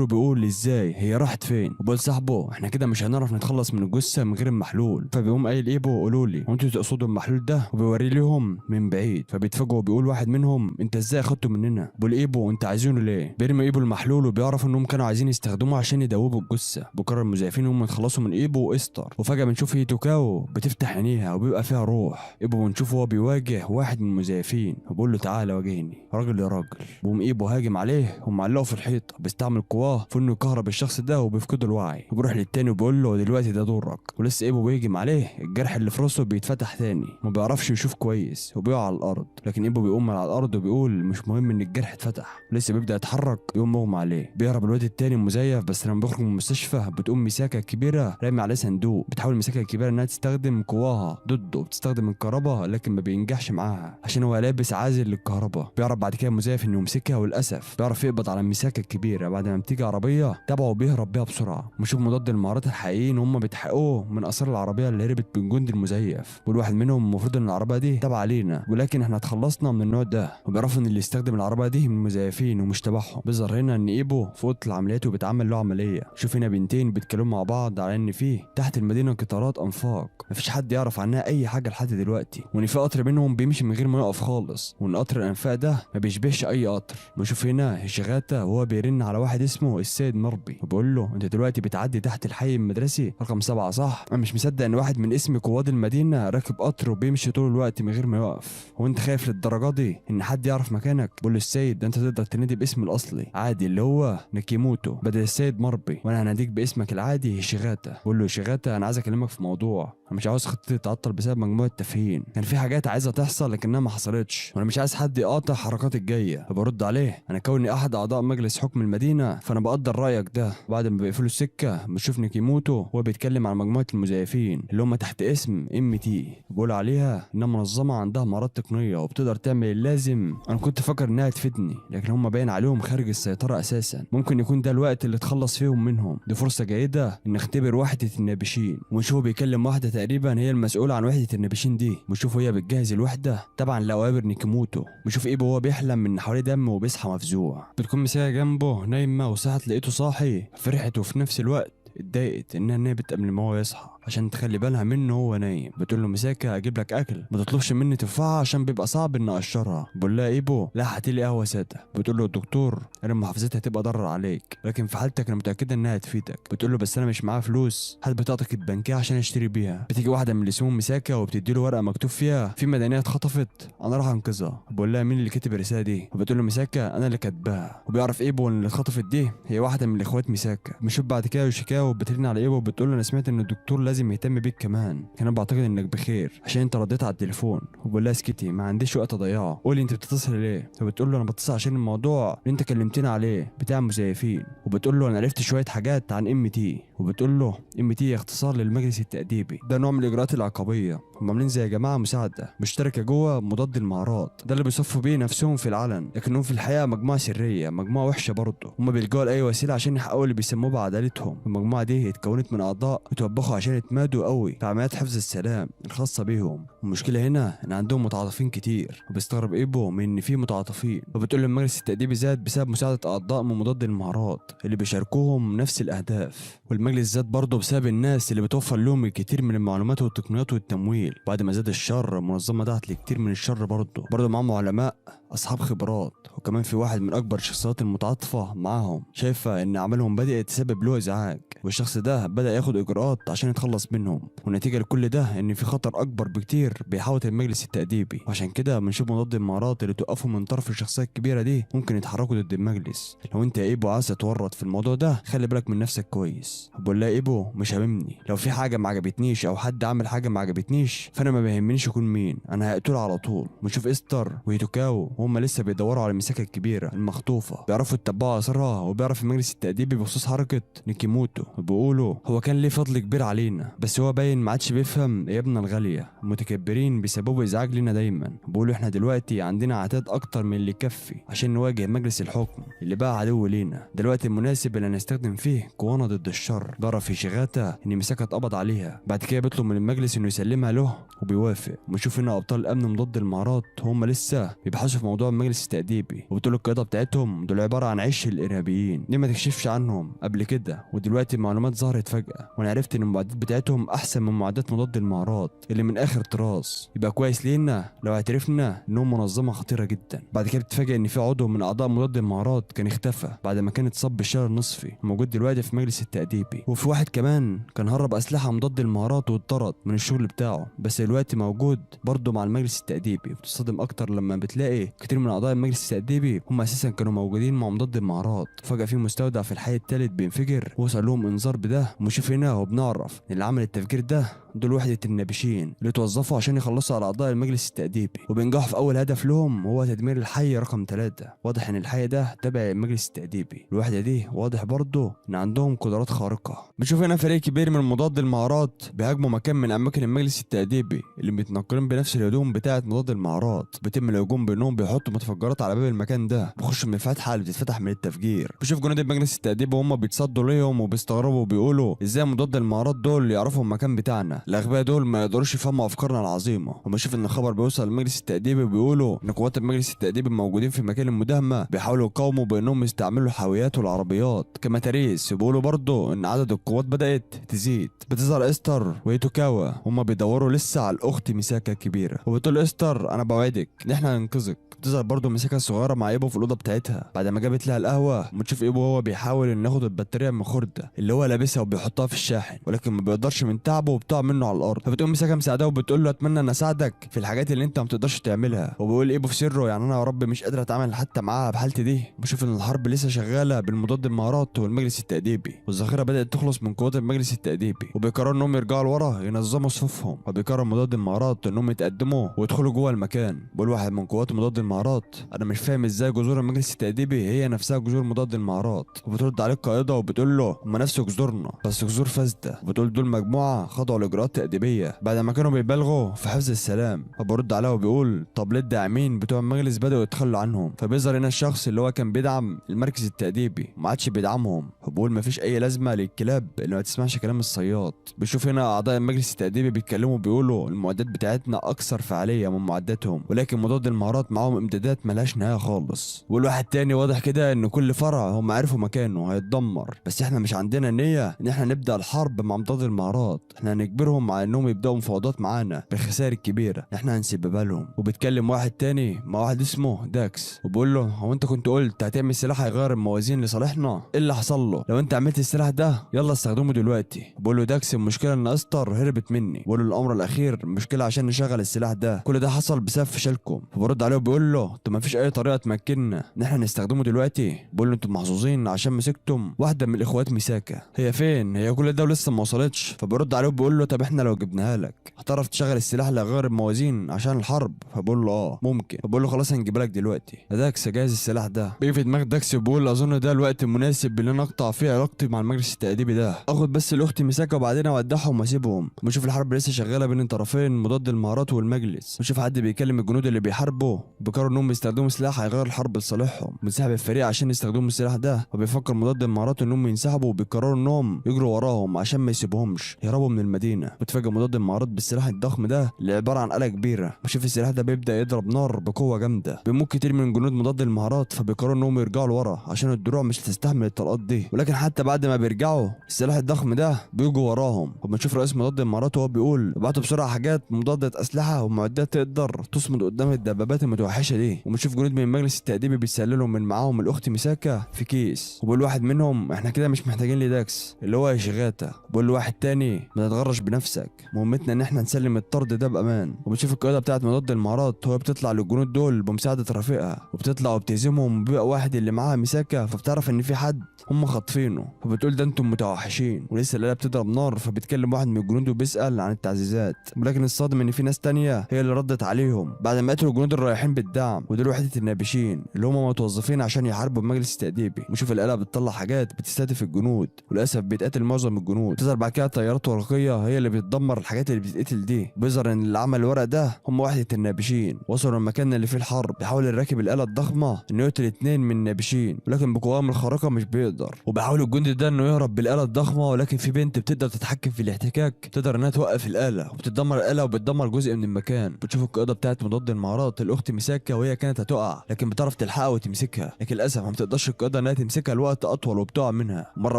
وبيقول ازاي هي راحت فين؟ وبيقول صاحبه احنا كده مش هنعرف نتخلص من الجثه من غير المحلول. فبيقوم قايل ايبو قولوا لي وانتوا تقصدوا المحلول ده؟ وبيوري لهم من بعيد. فبيتفاجئوا وبيقول واحد منهم انت ازاي اخدته مننا؟ بيقول ايبو انت عايزينه ليه؟ بيرمي ايبو المحلول وبيعرف انهم كانوا عايزين يستخدموه عشان يدوبوا الجثه. بقرر المزيفين انهم يتخلصوا من ايبو واستر. وفجاه بنشوف توكاو بتفتح عينيها وبيبقى فيها روح. ايبو بنشوفه هو بيواجه واحد من المزيفين وبيقول له تعالى واجهني راجل يا راجل. بيقوم ايبو هاجم عليه ومعلقه في الحيطه بيستعمل قواه في انه يكهرب الشخص ده وبيفقده الوعي. وبيروح للتاني وبيقول له دلوقتي ده دورك. ولسه ايبو بيهجم عليه الجرح اللي في راسه بيتفتح تاني ما بيعرفش يشوف كويس وبيقع على الارض، لكن ايبو بيقوم من على الارض وبيقول مش مهم ان الجرح اتفتح. ولسه بيبدا يتحرك يقوم مغمى عليه. بيهرب الواد التاني المزيف بس لما بيخرج من المستشفى بتقوم ميساكا الكبيره رامي عليه صندوق. بتحاول ميساكا الكبيره انها تستخدم قواها ضده وبتستخدم الكهرباء لكن ما بينجحش معاها عشان هو لابس عازل للكهرباء. بيعرف بعد كده مزيف انه يمسكها وللاسف بيعرف يقبض على ميساكا الكبيره بعد ما بتيجي عربيه تبعه وبيهرب بيها بسرعه. ونشوف مضاد المهارات الحقيقيين هم بيتحققوا من اثار العربيه اللي هربت من جندي المزيف. والواحد منهم المفروض ان العربيه دي تبع علينا ولكن احنا اتخلصنا من النوع ده. وبيعرفوا ان اللي يستخدم العربيه دي من المزيفين ومش تبعهم. بيظهر هنا ان ايبو في اوضه العمليات وبيتعمل له عمليه. شوف هنا بنتين بيتكلموا مع بعض على ان فيه تحت المدينه قطارات انفاق مفيش حد يعرف عنها اي حاجه لحد دلوقتي، وان في قطر منهم بيمشي من غير ما يقف خالص، وان قطر الانفاق ده ما بيشبهش اي قطر. بنشوف هنا هشغاتا وهو بيرن على واحد اسمه السيد مربي وبيقول له انت دلوقتي بتعدي تحت الحي المدرسي رقم 7 صح؟ انا مش مصدق ان واحد من اسم قواد المدينه راكب قطر وبيمشي طول الوقت من غير ما يقف. هو انت خايف للدرجه دي ان حد يعرف مكانك؟ بقول له السيد ده انت تقدر تنادي باسم الاصلي عادي اللي هو ناكيموتو بدل السيد مربي، وانا هناديك باسمك العادي هشغاتا. بقول له هشغاتا انا عايز اكلمك في موضوع، انا مش عاوز خطتي تتعطل بسبب مجموعه تفهين، كان في حاجات عايزه تحصل لكنها ما حصلتش وانا مش عايز حد يقاطع حركاتي الجايه. فبرد عليه انا كوني احد اعضاء مجلس حكم المدينه فانا بقدر رايك ده. بعد ما بيقفلوا السكه بنشوف ناكيموتو وهو بيتكلم عن مجموعه المزيفين اللي هم تحت اسم MT بيقول عليها انها منظمه عندها مهارات تقنيه وبتقدر تعمل اللازم. انا كنت فاكر انها تفيدني لكن هم باين عليهم خارج السيطره اساسا، ممكن يكون ده الوقت اللي تخلص فيهم منهم. دي فرصه جيده ان نختبر وحده النابشين. ونشوفه بيكلم واحده تقريبا هي المسؤوله عن وحده النابشين دي. بنشوفه هي بتجهز الوحده طبعا لاوامر نيكيموتو. بنشوف ايبو وهو بيحلم ان حواليه دم وبيصحى مفزوع. بتكون مسايه جنبه نايمه وصحت لقيته صاحي، فرحت وفي نفس الوقت اتضايقت انها نامت قبل ما هو يصحى عشان تخلي بالها منه وهو نايم. بتقول له مساكه اجيب لك اكل، ما تطلبش مني تفاحه عشان بيبقى صعب ان اقشرها. بقول لها ايبو لا هاتلي قهوه ساده. بتقول له الدكتور انا محافظتها هتبقى ضرر عليك، لكن في حالتك انا متاكده انها هتفيدك. بتقول له بس انا مش معايا فلوس، هات بطاقتك البنكيه عشان اشتري بيها. بتيجي واحده من اللي اسمهم مساكه وبتدي له ورقه مكتوب فيها في مدنيه اتخطفت انا راح انقذها. بقول لها مين اللي كتب الرساله دي؟ وبتقول له مساكه انا اللي كاتباها. وبيعرف ايبو ان اللي اتخطفت دي هي واحده من اخوات مساكه. بنشوف بعد كده يوشيكاوا بترن على ايبو وبتقول له انا سمعت ان الدكتور لازم يهتم بيك كمان، كان بعتقد انك بخير عشان انت رديت على التليفون. وبقول لها اسكتي ما عنديش وقت اضيعه، قولي انت بتتصل ليه؟ فبتقول له انا بتصل عشان الموضوع اللي انت كلمتني عليه بتاع المزيفين. وبتقول له انا عرفت شويه حاجات عن ام تي. وبتقول له ام تي اختصار للمجلس التأديبي، ده نوع من الاجراءات العقابيه، هم عاملين زي جماعه مساعده مشتركه جوه مضاد المعارات، ده اللي بيصفوا بيه نفسهم في العلن، لكنهم في الحقيقه مجموعه سريه، مجموعه وحشه برضه، هم بيلجأوا لاي وسيله عشان يحققوا اللي بيسموه بعدالتهم. المجموعه دي اتكونت من اعضاء اتوبخوا عشان يتمادوا قوي في عمليات حفظ السلام الخاصه بيهم. المشكله هنا ان عندهم متعاطفين كتير، وبيستغرب ايبو من ان في متعاطفين. وبتقول المجلس التأديبي زاد بسبب مساعده اعضاء من مضاد المعارات اللي بيشاركوهم نفس الاهداف، والمجلس زاد برضه بسبب الناس اللي بتوفر لهم الكثير من المعلومات والتقنيات والتمويل. بعد ما زاد الشر المنظمه دعت لكتير من الشر برضه معاهم علماء اصحاب خبرات، وكمان في واحد من اكبر الشخصيات المتعاطفه معاهم شايفه ان عملهم بدأ يتسبب له ازعاج، والشخص ده بدأ ياخد اجراءات عشان يتخلص منهم. والنتيجه لكل ده ان في خطر اكبر بكتير بيحاوط المجلس التأديبي، وعشان كده بنشوف مضاد المعارات اللي توقفوا من طرف الشخصيه الكبيره دي ممكن يتحركوا ضد المجلس. لو انت يا ايبو عايز تتورط في الموضوع ده خلي بالك من نفسك كويس. بقول لها ايبو مش هاممني، لو في حاجه ما عجبتنيش او حد عمل حاجه ما عجبتنيش فانا ما بيهمنيش يكون مين، انا هقتله على طول. بنشوف استر وهيتوكاو وهم لسه بيدوروا على المساكه الكبيره المخطوفه، بيعرفوا يتبعوا اثرها، وبيعرف المجلس التأديبي بخصوص حركه نيكيموتو، وبيقولوا هو كان ليه فضل كبير علينا بس هو باين ما عادش بيفهم يا ابننا الغاليه، المتكبرين بيسببوا ازعاج لنا دايما. بيقولوا احنا دلوقتي عندنا عتاد اكتر من اللي يكفي عشان نواجه مجلس الحكم اللي بقى عدو لينا، ده الوقت المناسب اللي نستخدم فيه قوانا ضد الشر. ضرب شيغاتا ان مساكه اتقبض عليها، بعد كده بيطلب من المجلس انه يسلمها له وبيوافق. ونشوف هنا ابطال الامن مضاد المعارات هم لسه بيبحثوا في موضوع المجلس التأديبي، وبتقول القياده بتاعتهم دول عباره عن عش الارهابيين، ليه ما تكشفش عنهم قبل كده؟ ودلوقتي المعلومات ظهرت فجاه وانا عرفت ان المعدات بتاعتهم احسن من معدات مضاد المعارات اللي من اخر طراز، يبقى كويس لينا لو اعترفنا انهم منظمه خطيره جدا. بعد كده بتتفاجئ ان في عضو من اعضاء مضاد المعارات كان اختفى بعد ما كان اتصاب بالشلل النصفي، موجود دلوقتي في مجلس التأديبي. وفي واحد كمان كان هرب اسلحه مضاد المعارات واتطرد من الشغل بتاعه بس دلوقتي موجود برضه مع المجلس التأديبي. بتصطدم اكتر لما بتلاقي كتير من اعضاء المجلس التأديبي هم اساسا كانوا موجودين مع مضاد المعارات، فجاه في مستودع في الحي الثالث بينفجر وصل لهم انذار بده. ونشوف هنا وبنعرف ان اللي عمل التفجير ده دول وحده النابشين اللي توظفوا عشان يخلصوا على اعضاء المجلس التأديبي، وبينجحوا في اول هدف لهم وهو تدمير الحي رقم 3. واضح ان الحي ده تبع المجلس التأديبي. الوحده دي واضح برضه ان عندهم قدرات خارقه. بنشوف هنا فريق كبير من مضاد المعارات بيهاجموا مكان من اماكن المجلس التأديبي اللي متنقلين بنفس الهدوم بتاعه مضاد المعارات. بيتم الهجوم بانهم بيحطوا متفجرات على باب المكان ده، بيخشوا من الفتحه اللي بتتفتح من التفجير. بشوف جنود المجلس التأديبي وهم بيتصدوا ليهم وبيستغربوا وبيقولوا ازاي مضاد المعارات دول يعرفوا المكان بتاعنا، الاغبياء دول ما يقدروش يفهموا افكارنا العظيمه. وبشوف ان الخبر بيوصل للمجلس التأديبي وبيقولوا ان قوات المجلس التأديبي موجودين في مكان المداهمه بيحاولوا يقاوموا بانهم يستعملوا الحاويات والعربيات كمتاريس. وبيقولوا برضه ان عدد القوات بدات تزيد. بتظهر استر وهيتوكاوا هما بيدوروا لسه على الاخت مساكه الكبيره، وبتقول استر انا بوعدك ان احنا هننقذك. بتظهر برضه مساكه الصغيره مع ايبو في الاوضه بتاعتها بعد ما جابت لها القهوه، وبتشوف ايبو هو بيحاول انه ياخد البطاريه من خرده اللي هو لابسها وبيحطها في الشاحن، ولكن ما بيقدرش من تعبه وبتقع منه على الارض. فبتقوم مساكه مساعداه وبتقول له اتمنى ان اساعدك في الحاجات اللي انت ما بتقدرش تعملها. وبيقول ايبو في سره يعني انا يا رب مش قادر اتعامل حتى معاها بحالتي دي. بشوف ان الحرب لسه شغاله بين مضاد المعارات والمجلس التأديبي، والذخيره بدات تخلص من قوات المجلس التأديبي، وبيقرروا انهم يرجعوا لورا ينظموا صفوفهم. وبيقرر مضاد المعارات انهم يتقدموا ويدخلوا جوه المكان. بيقول واحد من قوات مضاد المعارات انا مش فاهم ازاي جذور المجلس التأديبي هي نفسها جذور مضاد المعارات. وبترد عليه القائده وبتقول له هم نفس جذورنا بس جذور فاسده. وبتقول دول مجموعه خضعوا لاجراءات اجراءات تأديبية بعد ما كانوا بيبالغوا في حفظ السلام. فبرد عليه وبيقول طب ليه الداعمين بتوع المجلس بدأوا يتخلوا عنهم؟ فبيظهر هنا الشخص اللي هو كان بيدعم المركز التأديبي ما عادش بيدعمهم، فبيقول مفيش اي لازمة للكلاب اللي ما تسمعش كلام الصياد. بيشوف هنا اعضاء المجلس التأديبي بيتكلموا بيقولوا المعدات بتاعتنا اكثر فعالية من معداتهم، ولكن مضاد المهارات معاهم امدادات ملهاش نهاية خالص. والواحد تاني واضح كده ان كل فرع هم عرفوا مكانه هيتدمر، بس احنا مش عندنا نية ان احنا نبدأ الحرب مع مضاد المهارات، احنا هنجبرهم على انهم يبدأوا مفاوضات معانا بالخسائر الكبيرة احنا هنسببها لهم. وبيتكلم واحد تاني مع واحد اسمه داكس وبيقول له هو انت كنت قلت هتعمل سلاح هيغير الموازين لصالحنا؟ ايه اللي حصل له؟ لو انت عملت السلاح ده يلا استخدمه دلوقتي. بيقول له داكس المشكلة ان استر هربت مني. بيقول له الامر الاخير مشكلة عشان نشغل السلاح ده، كل ده حصل بسبب فشلكم. فبرد عليه وبيقول له طب ما فيش اي طريقة تمكننا ان احنا نستخدمه دلوقتي؟ بيقول له انتم محظوظين عشان مسكتم واحدة من الاخوات ميساكا، هي فين؟ هي كل ده ولسه ما وصلتش. فبرد عليه وبيقول له طب احنا لو جبناها لك هتعرف تشغل السلاح اللي هيغير الموازين عشان الحرب؟ فبقول له اه ممكن. فبقول له خلاص هنجيبها لك دلوقتي. داكس جاهز السلاح ده. بيجي في دماغ داكس بيقول اظن ده الوقت المناسب اللي انا اقطع فيه علاقتي مع المجلس التأديبي ده، اخد بس لاختي مساكا وبعدين اودعهم واسيبهم. بنشوف الحرب لسه شغاله بين الطرفين مضاد المهارات والمجلس. بنشوف حد بيكلم الجنود اللي بيحاربوا بيقرروا انهم يستخدموا سلاح هيغير الحرب لصالحهم. بنسحب الفريق عشان يستخدموا السلاح ده، وبيفكر مضاد المهارات انهم ينسحبوا وبيقرروا انهم يجروا وراهم عشان ما يسيبوهمش يهربوا من المدينه. بتفاجئ مضاد المهارات بالسلاح الضخم ده اللي عباره عن آلة كبيره. بنشوف السلاح ده بيبدا يضرب نار بقوه جامده، بيموت كتير من جنود مضاد المهارات فبيقرروا انهم يرجعوا لورا عشان الدروع مش هتستحمل الطلقات دي. ولكن حتى بعد ما بيرجعوا السلاح الضخم ده بيجوا وراهم. وبنشوف رئيس مضاد المهارات وهو بيقول ابعتوا بسرعه حاجات مضاده اسلحه ومعدات تقدر تصمد قدام الدبابات المتوحشه دي. وبنشوف جنود من المجلس التأديبي بيسللوا من معاهم الاخت ميساكا في كيس. وبيقول واحد منهم احنا كده مش محتاجين لداكس اللي هو شغاتا. بيقول له واحد تاني ما تتغرش بنفسك، مهمتنا ان احنا نسلم الطرد ده بامان. وبنشوف القياده بتاعه مضاد المهارات وهي بتطلع للجنود دول بمساعده رفيقها، وبتطلع وبتهزمهم وبيبقى واحد اللي معاها ميساكا فبتعرف ان في حد هم خاطفينه. فبتقول ده انتم متوحشين، ولسه الآلة بتضرب نار. فبيتكلم واحد من الجنود وبيسأل عن التعزيزات، ولكن الصادم ان في ناس تانية هي اللي ردت عليهم بعد ما قتلوا الجنود الرايحين بالدعم، ودول وحدة النابشين اللي هم متوظفين عشان يحاربوا المجلس التأديبي. ونشوف الآلة بتطلع حاجات بتستهدف الجنود، وللاسف بيتقتل معظم الجنود. تظهر بعد كده طيارات ورقية هي اللي بتدمر الحاجات اللي بتتقتل دي. بيظهر ان اللي عمل الورق ده هم وحدة النابشين، وصلوا المكان اللي فيه الحرب. بيحاول الراكب الآلة الضخمة انه يقتل 2 من النابشين، ولكن بقوام الخارقة مش بيقدر. وبيحاول الجندي ده انه يهرب بالآلة الضخمة، ولكن في بنت بتقدر تتحكم في الاحتكاك تقدر انها توقف الآلة، وبتدمر الآلة وبتدمر جزء من المكان. بتشوف القيادة بتاعت مضاد المهارات الاخت ميساكا وهي كانت هتقع، لكن بتعرف تلحقها وتمسكها، لكن للاسف ما بتقدرش القيادة انها تمسكها لوقت اطول وبتقع منها. مرة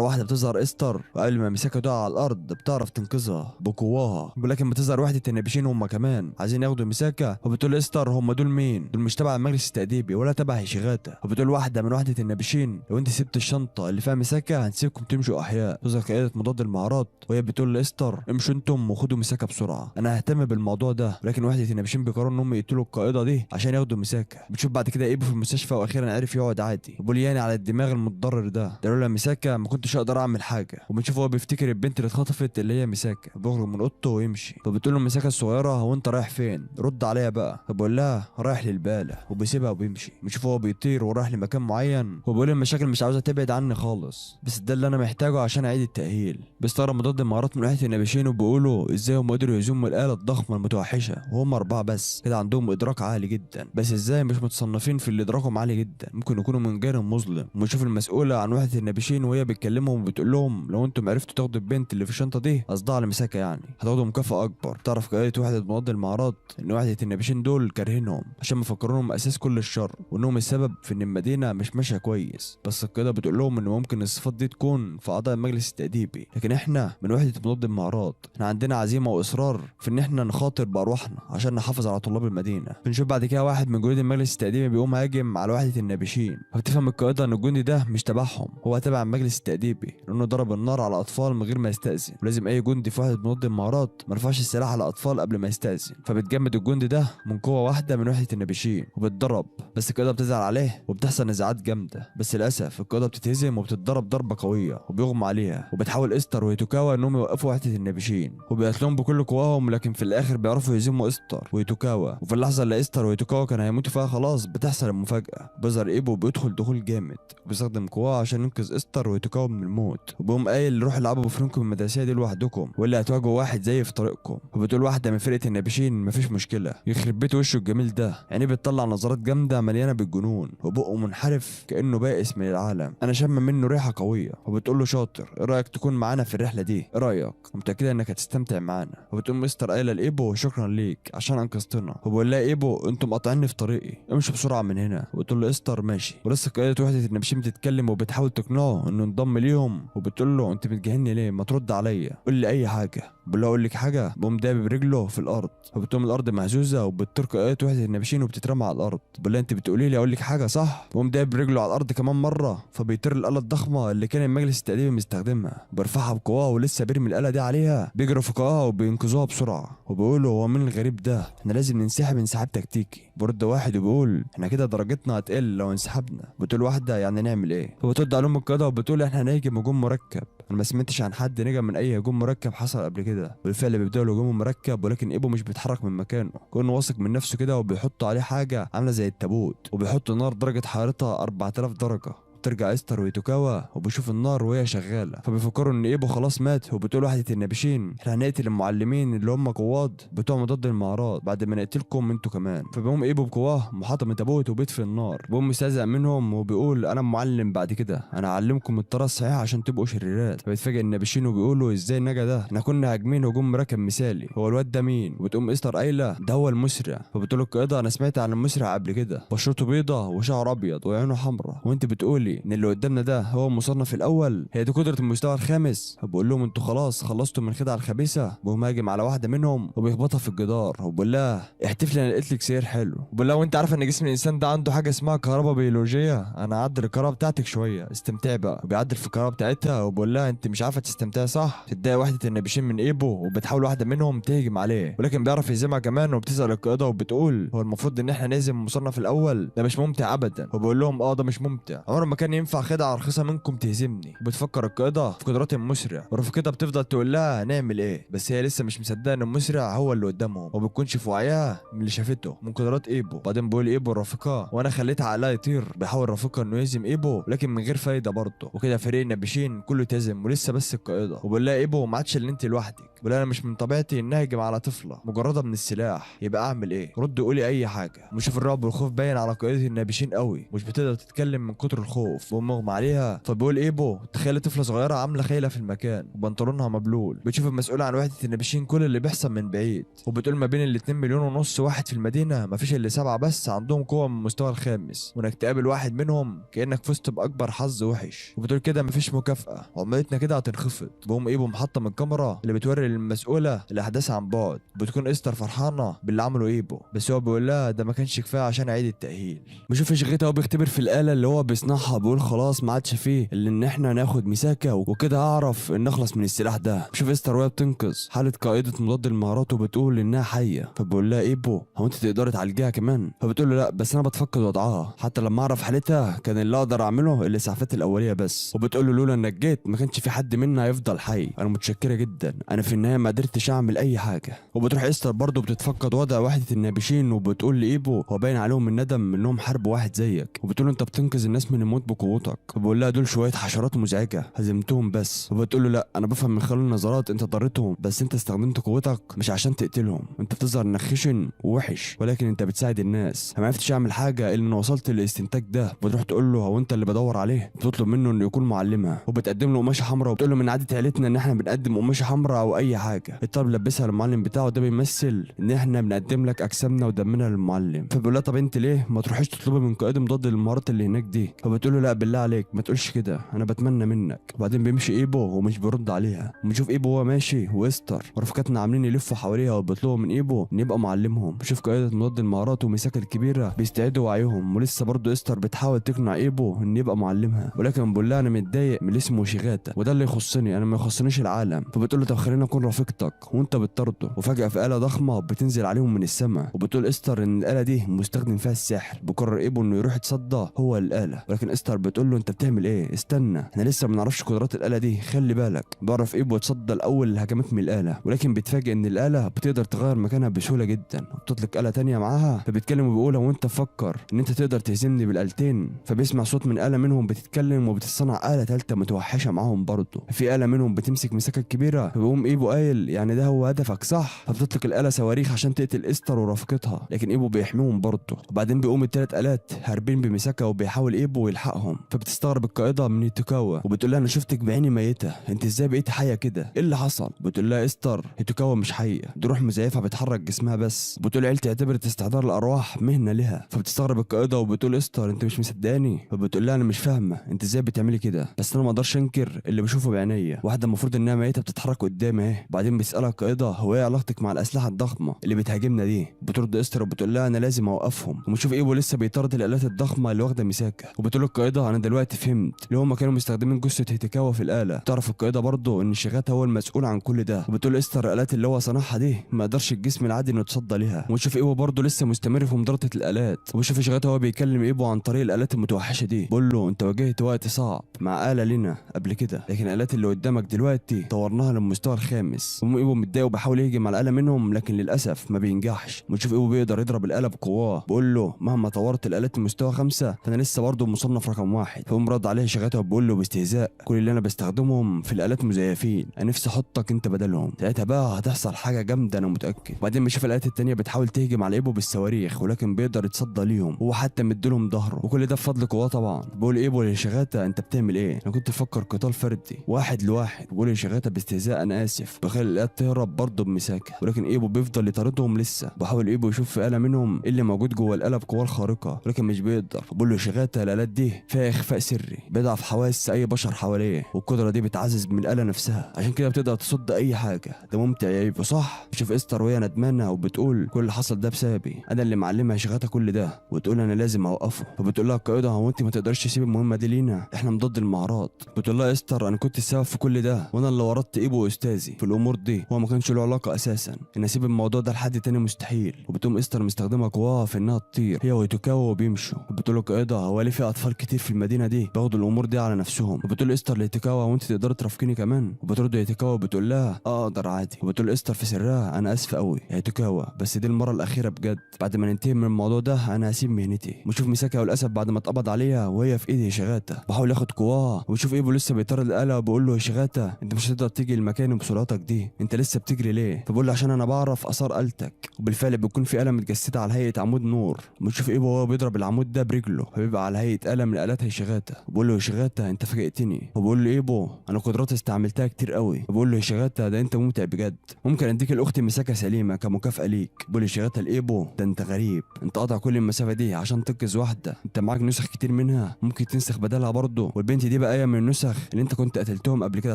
واحدة بتظهر استر، وقبل ما ميساكا تقع على الارض بتعرف تنقذها بقواها. ولكن بتظهر وحدة النابشين هم كمان عايزين ياخدوا ميساكا. وبتقول استر هم دول مين؟ دول مش تبع المجلس التأديبي ولا تبع هيشيغاتا. وبتقول واحدة من وحدة النابشين لو انت سبت الشنطة اللي فيها ميساكا هنسيبكم تمشوا احياء. تظهر قيادة مضاد المهارات وهي بتقول لاستر امشوا انتم وخدوا ميساكا بسرعة، انا ههتم بالموضوع ده. ولكن وحدة النابشين بيقرروا انهم يقتلوا القائدة دي عشان ياخدوا ميساكا. بتشوف بعد كده ايبو في المستشفى واخيرا عرف يقعد عادي. وبيقول يعني على الدماغ المتضرر ده لولا ميساكا ما كنتش اقدر اعمل حاجة. وبنشوف هو بيفتكر البنت اللي اتخطفت اللي هي ميساكا، بيخرج من اوضته ويمشي. فبتقول له ميساكا الصغيرة هو انت رايح فين؟ رد عليا بقى. فبقول لها رايح للبالة، وبيسيبها وبيمشي. بنشوف هو بيطير ورايح لمكان معين، وبيقول المشاكل مش عاوزة تبعد عني خالص، بس ده اللي انا محتاجه عشان اعيد التأهيل. بيستغرب مضاد المهارات من وحدة النابشين وبيقولوا ازاي هم قدروا يهزموا الآلة الضخمة المتوحشة وهم 4 بس كده، عندهم ادراك عالي جدا، بس ازاي مش متصنفين في اللي ادراكهم عالي جدا؟ ممكن يكونوا من جانب مظلم. ونشوف المسؤولة عن وحدة النابشين وهي بتكلمهم وبتقول لهم لو انتم عرفتوا تاخدوا البنت اللي في الشنطة دي قصدها على ميساكا يعني هتاخدوا مكافأة اكبر. تعرف قيادة وحدة مضاد المهارات ان وحدة النابشين دول كارهينهم عشان مفكرونهم اساس كل الشر، وانهم السبب في ان المدينة مش ماشية كويس. بس القيادة بتقول لهم ان ممكن الصفات دي تكون في اعضاء المجلس التأديبي، لكن احنا من وحدة مضاد المهارات احنا عندنا عزيمة واصرار في ان احنا نخاطر بارواحنا عشان نحافظ على طلاب المدينة. بنشوف بعد كده واحد من جنود المجلس التأديبي بيقوم هاجم على وحدة النابشين، فبتفهم القائدة ان الجندي ده مش تبعهم، هو تبع المجلس التأديبي لانه ضرب النار على اطفال من غير ما يستأذن، ولازم اي جندي في وحدة مضاد المهارات ما يرفعش السلاح على اطفال قبل ما يستأذن. فبتجمد الجندي ده من قوة واحدة من وحدة النابشين وبتضرب، بس القائدة بتزعل عليه وبتحصل نزاعات جامدة. بس للاسف القائدة بتتهزم وبتتضرب ضربة قوية وبيغمى عليها. وبتحاول استر وهيتوكاوا انهم يوقفوا وحدة النابشين وبيقتلهم بكل قواهم، لكن في الاخر بيعرفوا يهزموا استر وهيتوكاوا. وفي اللحظة اللي استر وهيتوكاوا كانوا هيموتوا فيها خلاص بتحصل المفاجأة. بيظهر ايبو بيدخل دخول جامد وبيستخدم قواه عشان ينقذ استر وهيتوكاوا من الموت، وبيقوم قايل روحوا العبوا بفريقكم المدرسية دي لوحدكم واللي هتواجهوا واحد زي في طريقكم. وبتقول واحده من فرقه النبيشين مفيش مشكله. يخرب بيت وشه الجميل ده، يعني بتطلع نظرات جامده مليانه بالجنون وبقه منحرف كانه بائس من العالم. انا شم منه ريحه قويه. وبتقول له شاطر، ايه رايك تكون معانا في الرحله دي؟ ايه رايك؟ متاكده انك هتستمتع معانا. وبتقول مستر قايله لايبو شكرا ليك عشان انقذتنا. وبقول لها ايبو انتم مقاطعيني في طريقي، امشوا بسرعه من هنا. وبتقول له استر ماشي. ولسه قائده وحده النبيشين بتتكلم وبتحاول تقنعه انه انضم ليهم. وبتقول له انت بتجهني ليه؟ ما ترد عليا، قول لي اي حاجه. بقول له اقول لك حاجه. بقوم دابب برجله في الارض. وبتقوم الارض مهزوزه وبتطير قائده وحده النبيشين وبتترمى على الارض. بقول لها انت بتقولي لي اقول لك حاجه صح؟ بقوم دابب برجله على الارض كمان مره، فبيطير الاله الضخمه اللي كان المجلس التأديبي مستخدمها. برفعها بقواه ولسه برمي الاله دي عليها، بيجروا فوقها وبينقذوها بسرعه. وبيقولوا هو مين الغريب ده؟ احنا لازم ننسحب انسحاب تكتيكي. برد واحد وبيقول احنا كده درجتنا هتقل لو انسحبنا. بتقول واحده يعني نعمل ايه؟ وبترد عليهم القاده وبتقول احنا هنهاجم هجوم مركب. انا ما سمعتش عن حد نجا من اي هجوم مركب حصل قبل كده. بالفعل بيبداوا الهجوم المركب، ولكن ايبو مش بيتحرك من مكانه، كونه واثق من نفسه كده، وبيحطوا عليه حاجه عامله زي التابوت، وبيحطوا نار درجه حرارتها 4000 درجه. ترجع استر ويتوكاوا وبيشوف النار وهي شغاله، فبيفكروا ان ايبو خلاص مات. وبتقول واحده النبيشين احنا هنقتل المعلمين اللي هم قواد بتوع مضاد المعراض بعد ما نقتلكم انتوا كمان. فبيقوم ايبو بقواه محاطه من تابوت وبيطفي النار. بيقوم مستهزئ منهم وبيقول انا معلم بعد كده، انا هعلمكم الطريقه الصحيحه عشان تبقوا شريرات. فبيتفاجئ النبيشين وبيقولوا ازاي نجا ده؟ احنا كنا هاجمين هجوم مركب مثالي، هو الواد ده مين؟ وبتقوم استر قايله ده هو المسرع. فبتقول القائده انا سمعت عن المسرع قبل كده، بشرته بيضه وشعره ابيض وعينه حمراء، وانت بتقولي ان اللي قدامنا ده هو المصنف الاول؟ هي دي قدره المستوى الخامس. بقول لهم انتوا خلاص خلصتوا من الخدعه الخبيثه. بقوم هاجم على واحده منهم وبيخبطها في الجدار. وبقول لها احتفلي انا لقيت لك سير حلو. وبقول لها وانت عارفه ان جسم الانسان ده عنده حاجه اسمها كهرباء بيولوجيه، انا هعدل الكهرباء بتاعتك شويه، استمتعي بقى. وبيعدل في الكهرباء بتاعتها. وبقول لها انت مش عارفه تستمتعي صح؟ تتضايق واحده النبيشين من ايبو وبتحاول واحده منهم تهجم عليه، ولكن بيعرف يهزمها كمان. وبتسال القائده وبتقول هو المفروض ان احنا نهزم المصنف الاول؟ ده مش ممتع ابدا. وبقول لهم اه ده مش ممتع، عمره ما كان ينفع خدعه رخيصه منكم تهزمني. وبتفكر القائده في قدرات المسرع، ورفيقتها بتفضل تقول لها هنعمل ايه، بس هي لسه مش مصدقه ان المسرع هو اللي قدامهم، وبتكونش في وعيها من اللي شافته من قدرات ايبو. بعدين بيقول ايبو الرفيقه وانا خليت عقلها يطير، بيحاول رفيقه انه يهزم ايبو لكن من غير فايده برضه. وكده فريق النبيشين كله تهزم ولسه بس القائده. وبقول لها ايبو ما عادش اللي انت لوحدك. بقول انا مش من طبيعتي ان اهجم على طفله مجرده من السلاح، يبقى اعمل ايه؟ رد قولي اي حاجه. وشوف الرعب والخوف باين على قائده النبيشين قوي، مش بتقدر تتكلم من كتر الخوف ومغمى عليها. فبيقول ايبو تخيل طفله صغيره عامله خيله في المكان وبنطلونها مبلول. بتشوف المسؤوله عن وحده النبيشين كل اللي بيحصل من بعيد، وبتقول ما بين ال2.5 مليون واحد في المدينه مفيش الا 7 بس عندهم قوه من المستوى الخامس، وانك تقابل واحد منهم كانك فزت باكبر حظ وحش. وبتقول كده مفيش مكافاه، عملتنا كده هتنخفض. بقوم ايبو محطم الكاميرا اللي بتوري للمسؤوله الاحداث عن بعد. بتكون استر فرحانه باللي عمله ايبو، بس هو بيقول لها ده ما كانش كفايه عشان اعيد التاهيل. بشوف شغيته وهو بيختبر في الاله اللي هو بيصنعها، بيقول خلاص ما عادش فيه الا ان احنا ناخد مساكه وكده هعرف ان نخلص من السلاح ده. بشوف استر وهي بتنقذ حاله قائده مضاد المهارات وبتقول انها حيه. فبقول لها ايبو هو انت تقدري تعالجيها كمان؟ فبتقول له لا بس انا بتفقد وضعها، حتى لما اعرف حالتها كان اللي اقدر اعمله الاسعافات الاوليه بس. وبتقول له لولا انك جيت ما كانش في حد منا هيفضل حي، انا متشكره جدا، انا في النهايه ما قدرتش اعمل اي حاجه. وبتروح استر برضه بتتفقد وضع وحده النابشين، وبتقول لايبو هو باين عليهم الندم انهم حاربوا واحد زيك، وبتقول انت بتنقذ الناس من الموت بقوتك. وبقول لها دول شويه حشرات مزعجه هزمتهم بس. وبتقول له لا انا بفهم من خلال النظرات انت ضرتهم، بس انت استخدمت قوتك مش عشان تقتلهم، انت بتظهر انك خشن ووحش ولكن انت بتساعد الناس. ما عرفتش اعمل حاجه الا ان وصلت للاستنتاج ده. بتروح تقول له هو انت اللي بدور عليه، بتطلب منه انه يكون معلمها، وبتقدم له قماشه حمراء وبتقول له من عاده عيلتنا ان احنا بنقدم قماشه حمراء او اي حاجه. الطالب لبسها للمعلم بتاعه، ده بيمثل ان احنا بنقدم لك اجسامنا ودمنا للمعلم. فبيقول لها طب انت ليه ما تروحيش تطلبي من قائد مضاد المهارات اللي هناك دي؟ فبتقول له لا بالله عليك ما تقولش كده، انا بتمنى منك. وبعدين بيمشي ايبو ومش بيرد عليها، وبنشوف ايبو وهو ماشي واستر ورفقاتنا عاملين يلفوا حواليها وبيطلبوا من ايبو ان يبقى معلمهم. بشوف قائده مضاد المهارات ومساكه الكبيره بيستعيدوا وعيهم، ولسه برضه استر بتحاول تقنع ايبو ان يبقى معلمها، ولكن بقول لها انا متضايق من اللي اسمه شيغاتا وده اللي يخصني، انا ما يخصنيش العالم. فبتقول له طب خلينا اكون رفيقتك وانت بتطرده. وفجاه في آلة ضخمه بتنزل عليهم من السماء، وبتقول استر ان الآلة دي مستخدم فيها السحر. بقرر ايبو انه يروح يتصدى هو الآلة، ولكن استر استر بتقول له انت بتعمل ايه؟ استنى، احنا لسه ما نعرفش قدرات الاله دي، خلي بالك. بيعرف ايبو يتصدى الاول لهجمات من الاله، ولكن بيتفاجئ ان الاله بتقدر تغير مكانها بسهوله جدا وبتطلق اله تانية معاها. فبيتكلم وبيقول هو انت مفكر ان انت تقدر تهزمني بالالتين؟ فبيسمع صوت من اله منهم بتتكلم وبتصنع اله ثالثه متوحشه معاهم برضه. في اله منهم بتمسك مساكه كبيره، فبيقوم ايبو قايل يعني ده هو هدفك صح؟ فبتطلق الاله صواريخ عشان تقتل استر ورافقتها، لكن ايبو بيحميهم برضه. وبعدين بيقوم الثلاث الات هاربين بمساكه وبيحاول ايبو يلحقهم. فبتستغرب القائده من هيتوكاوا وبتقول لها انا شفتك بعيني ميته، انت ازاي بقيت حيه كده؟ ايه اللي حصل؟ بتقول لها استر هيتوكاوا مش حيه، دي روح مزيفه بتحرك جسمها بس. بتقول عيلتي اعتبرت استحضار الارواح مهنه لها. فبتستغرب القائده وبتقول استر انت مش مصدقاني؟ فبتقول لها انا مش فاهمه انت ازاي بتعملي كده، بس انا ما اقدرش انكر اللي بشوفه بعينيا، واحده المفروض انها ميته بتتحرك قدامي اهي. بعدين بيسالها القائده هو ايه علاقتك مع الاسلحه الضخمه اللي بتهاجمنا دي؟ بترد استر وبتقول لها انا لازم اوقفهم. وبنشوف ايبو لسه بيطارد الالات الضخمه اللي واخده مساكه. وبتقول القائده انا دلوقتي فهمت اللي هم كانوا مستخدمين جثه هيتوكاوا في الاله. تعرف القائده برضه ان شيغاتا هو المسؤول عن كل ده. وبتقول استر الالات اللي هو صنعها دي ما قدرش الجسم العادي انه يتصدى ليها. ونشوف ايبو برضه لسه مستمر في مضاربه الالات. وبنشوف شيغاتا هو بيكلم ايبو عن طريق الالات المتوحشه دي، بيقول له انت واجهت وقت صعب مع آلة لنا قبل كده، لكن الالات اللي قدامك دلوقتي طورناها للمستوى الخامس. ايبو متضايق وبيحاول يهجم على آلة منهم لكن للاسف ما بينجحش. ونشوف ايبو بيقدر يضرب الآلة بقواه، بيقول له مهما طورت الالات لمستوى 5 فانا لسه برضه مصنف رقم 1. فقوم رد عليه شيغاتا وبيقول له باستهزاء كل اللي انا بستخدمهم في الالات مزيفين، انا نفسي احطك انت بدلهم، ساعتها بقى هتحصل حاجه جامده انا متاكد. وبعدين بنشوف الالات التانيه بتحاول تهجم على ايبو بالصواريخ ولكن بيقدر يتصدى ليهم، هو حتى مديلهم ظهره، وكل ده بفضل قواه طبعا. بيقول ايبو لشيغاتا انت بتعمل ايه؟ انا كنت بفكر قتال فردي واحد لواحد. بيقول لشيغاتا باستهزاء انا اسف، بخلي الالات تهرب برضه بمساكه، ولكن ايبو بيفضل يطاردهم لسه. بحاول ايبو يشوف في آلة منهم إيه اللي موجود جوه الآلة بقواه الخارقه ولكن مش بيقدر. بيقول له شيغاتا الالات دي فيها اخفاء سري بيضعف حواس اي بشر حواليه، والقدره دي بتعزز من الآلة نفسها عشان كده بتقدر تصد اي حاجه. ده ممتع يا ايبو صح؟ شوف استر وهي ندمانه وبتقول كل اللي حصل ده بسببي، انا اللي معلمها شيغاتا كل ده، وتقول انا لازم اوقفه. فبتقول لها القائده هو انت ما تقدرش تسيب المهمه دي لينا، احنا ضد المعراض. بتقول لها استر انا كنت السبب في كل ده، وانا اللي ورطت ايبو واستاذي في الامور دي، هو ما كانش له علاقه اساسا، ان اسيب الموضوع ده لحد تاني مستحيل. وبتقوم استر مستخدمه قواها في انها تطير هي وهيتوكاوا وبيمشوا. بتقول له القائده هو ليه في اطفال كتير في المدينه دي بياخدوا الامور دي على نفسهم؟ وبتقول استر لهيتوكاوا وانت تقدر ترافقيني كمان؟ وبترد هيتوكاوا وبتقول لها اقدر عادي. وبتقول استر في سرها انا اسف قوي يا هيتوكاوا بس دي المره الاخيره بجد، بعد ما ننتهي من الموضوع ده انا هسيب مهنتي. وشوف مساكا والاسف بعد ما اتقبض عليها وهي في ايدي شيغاتا بحاول ياخد قواها. وشوف ايبو لسه بيطارد الآلة وبيقول له يا شيغاتا انت مش هتقدر تيجي المكان بسرعتك دي، انت لسه بتجري ليه؟ فبقول له عشان انا بعرف اثار آلتك. وبالفعل بيكون في آلة متجسده على هيئه عمود نور. بنشوف ايبو وهو بيضرب العمود ده برجله فبيبقى على هيئه آلة من آلات شيغاتا. وبقول له يا شيغاتا انت فاجئتني. وبقول له ايبو انا قدراتي استعملتها كتير قوي. وبقول له يا شيغاتا ده انت ممتع بجد، ممكن اديك الاخت مساكه سليمه كمكافاه ليك. بقول له شيغاتا لايبو ده انت غريب، انت قاطع كل المسافه دي عشان تنقذ واحده، انت معاك نسخ كتير منها ممكن تنسخ بدلها برضه، والبنت دي بقايه من النسخ اللي انت كنت قتلتهم قبل كده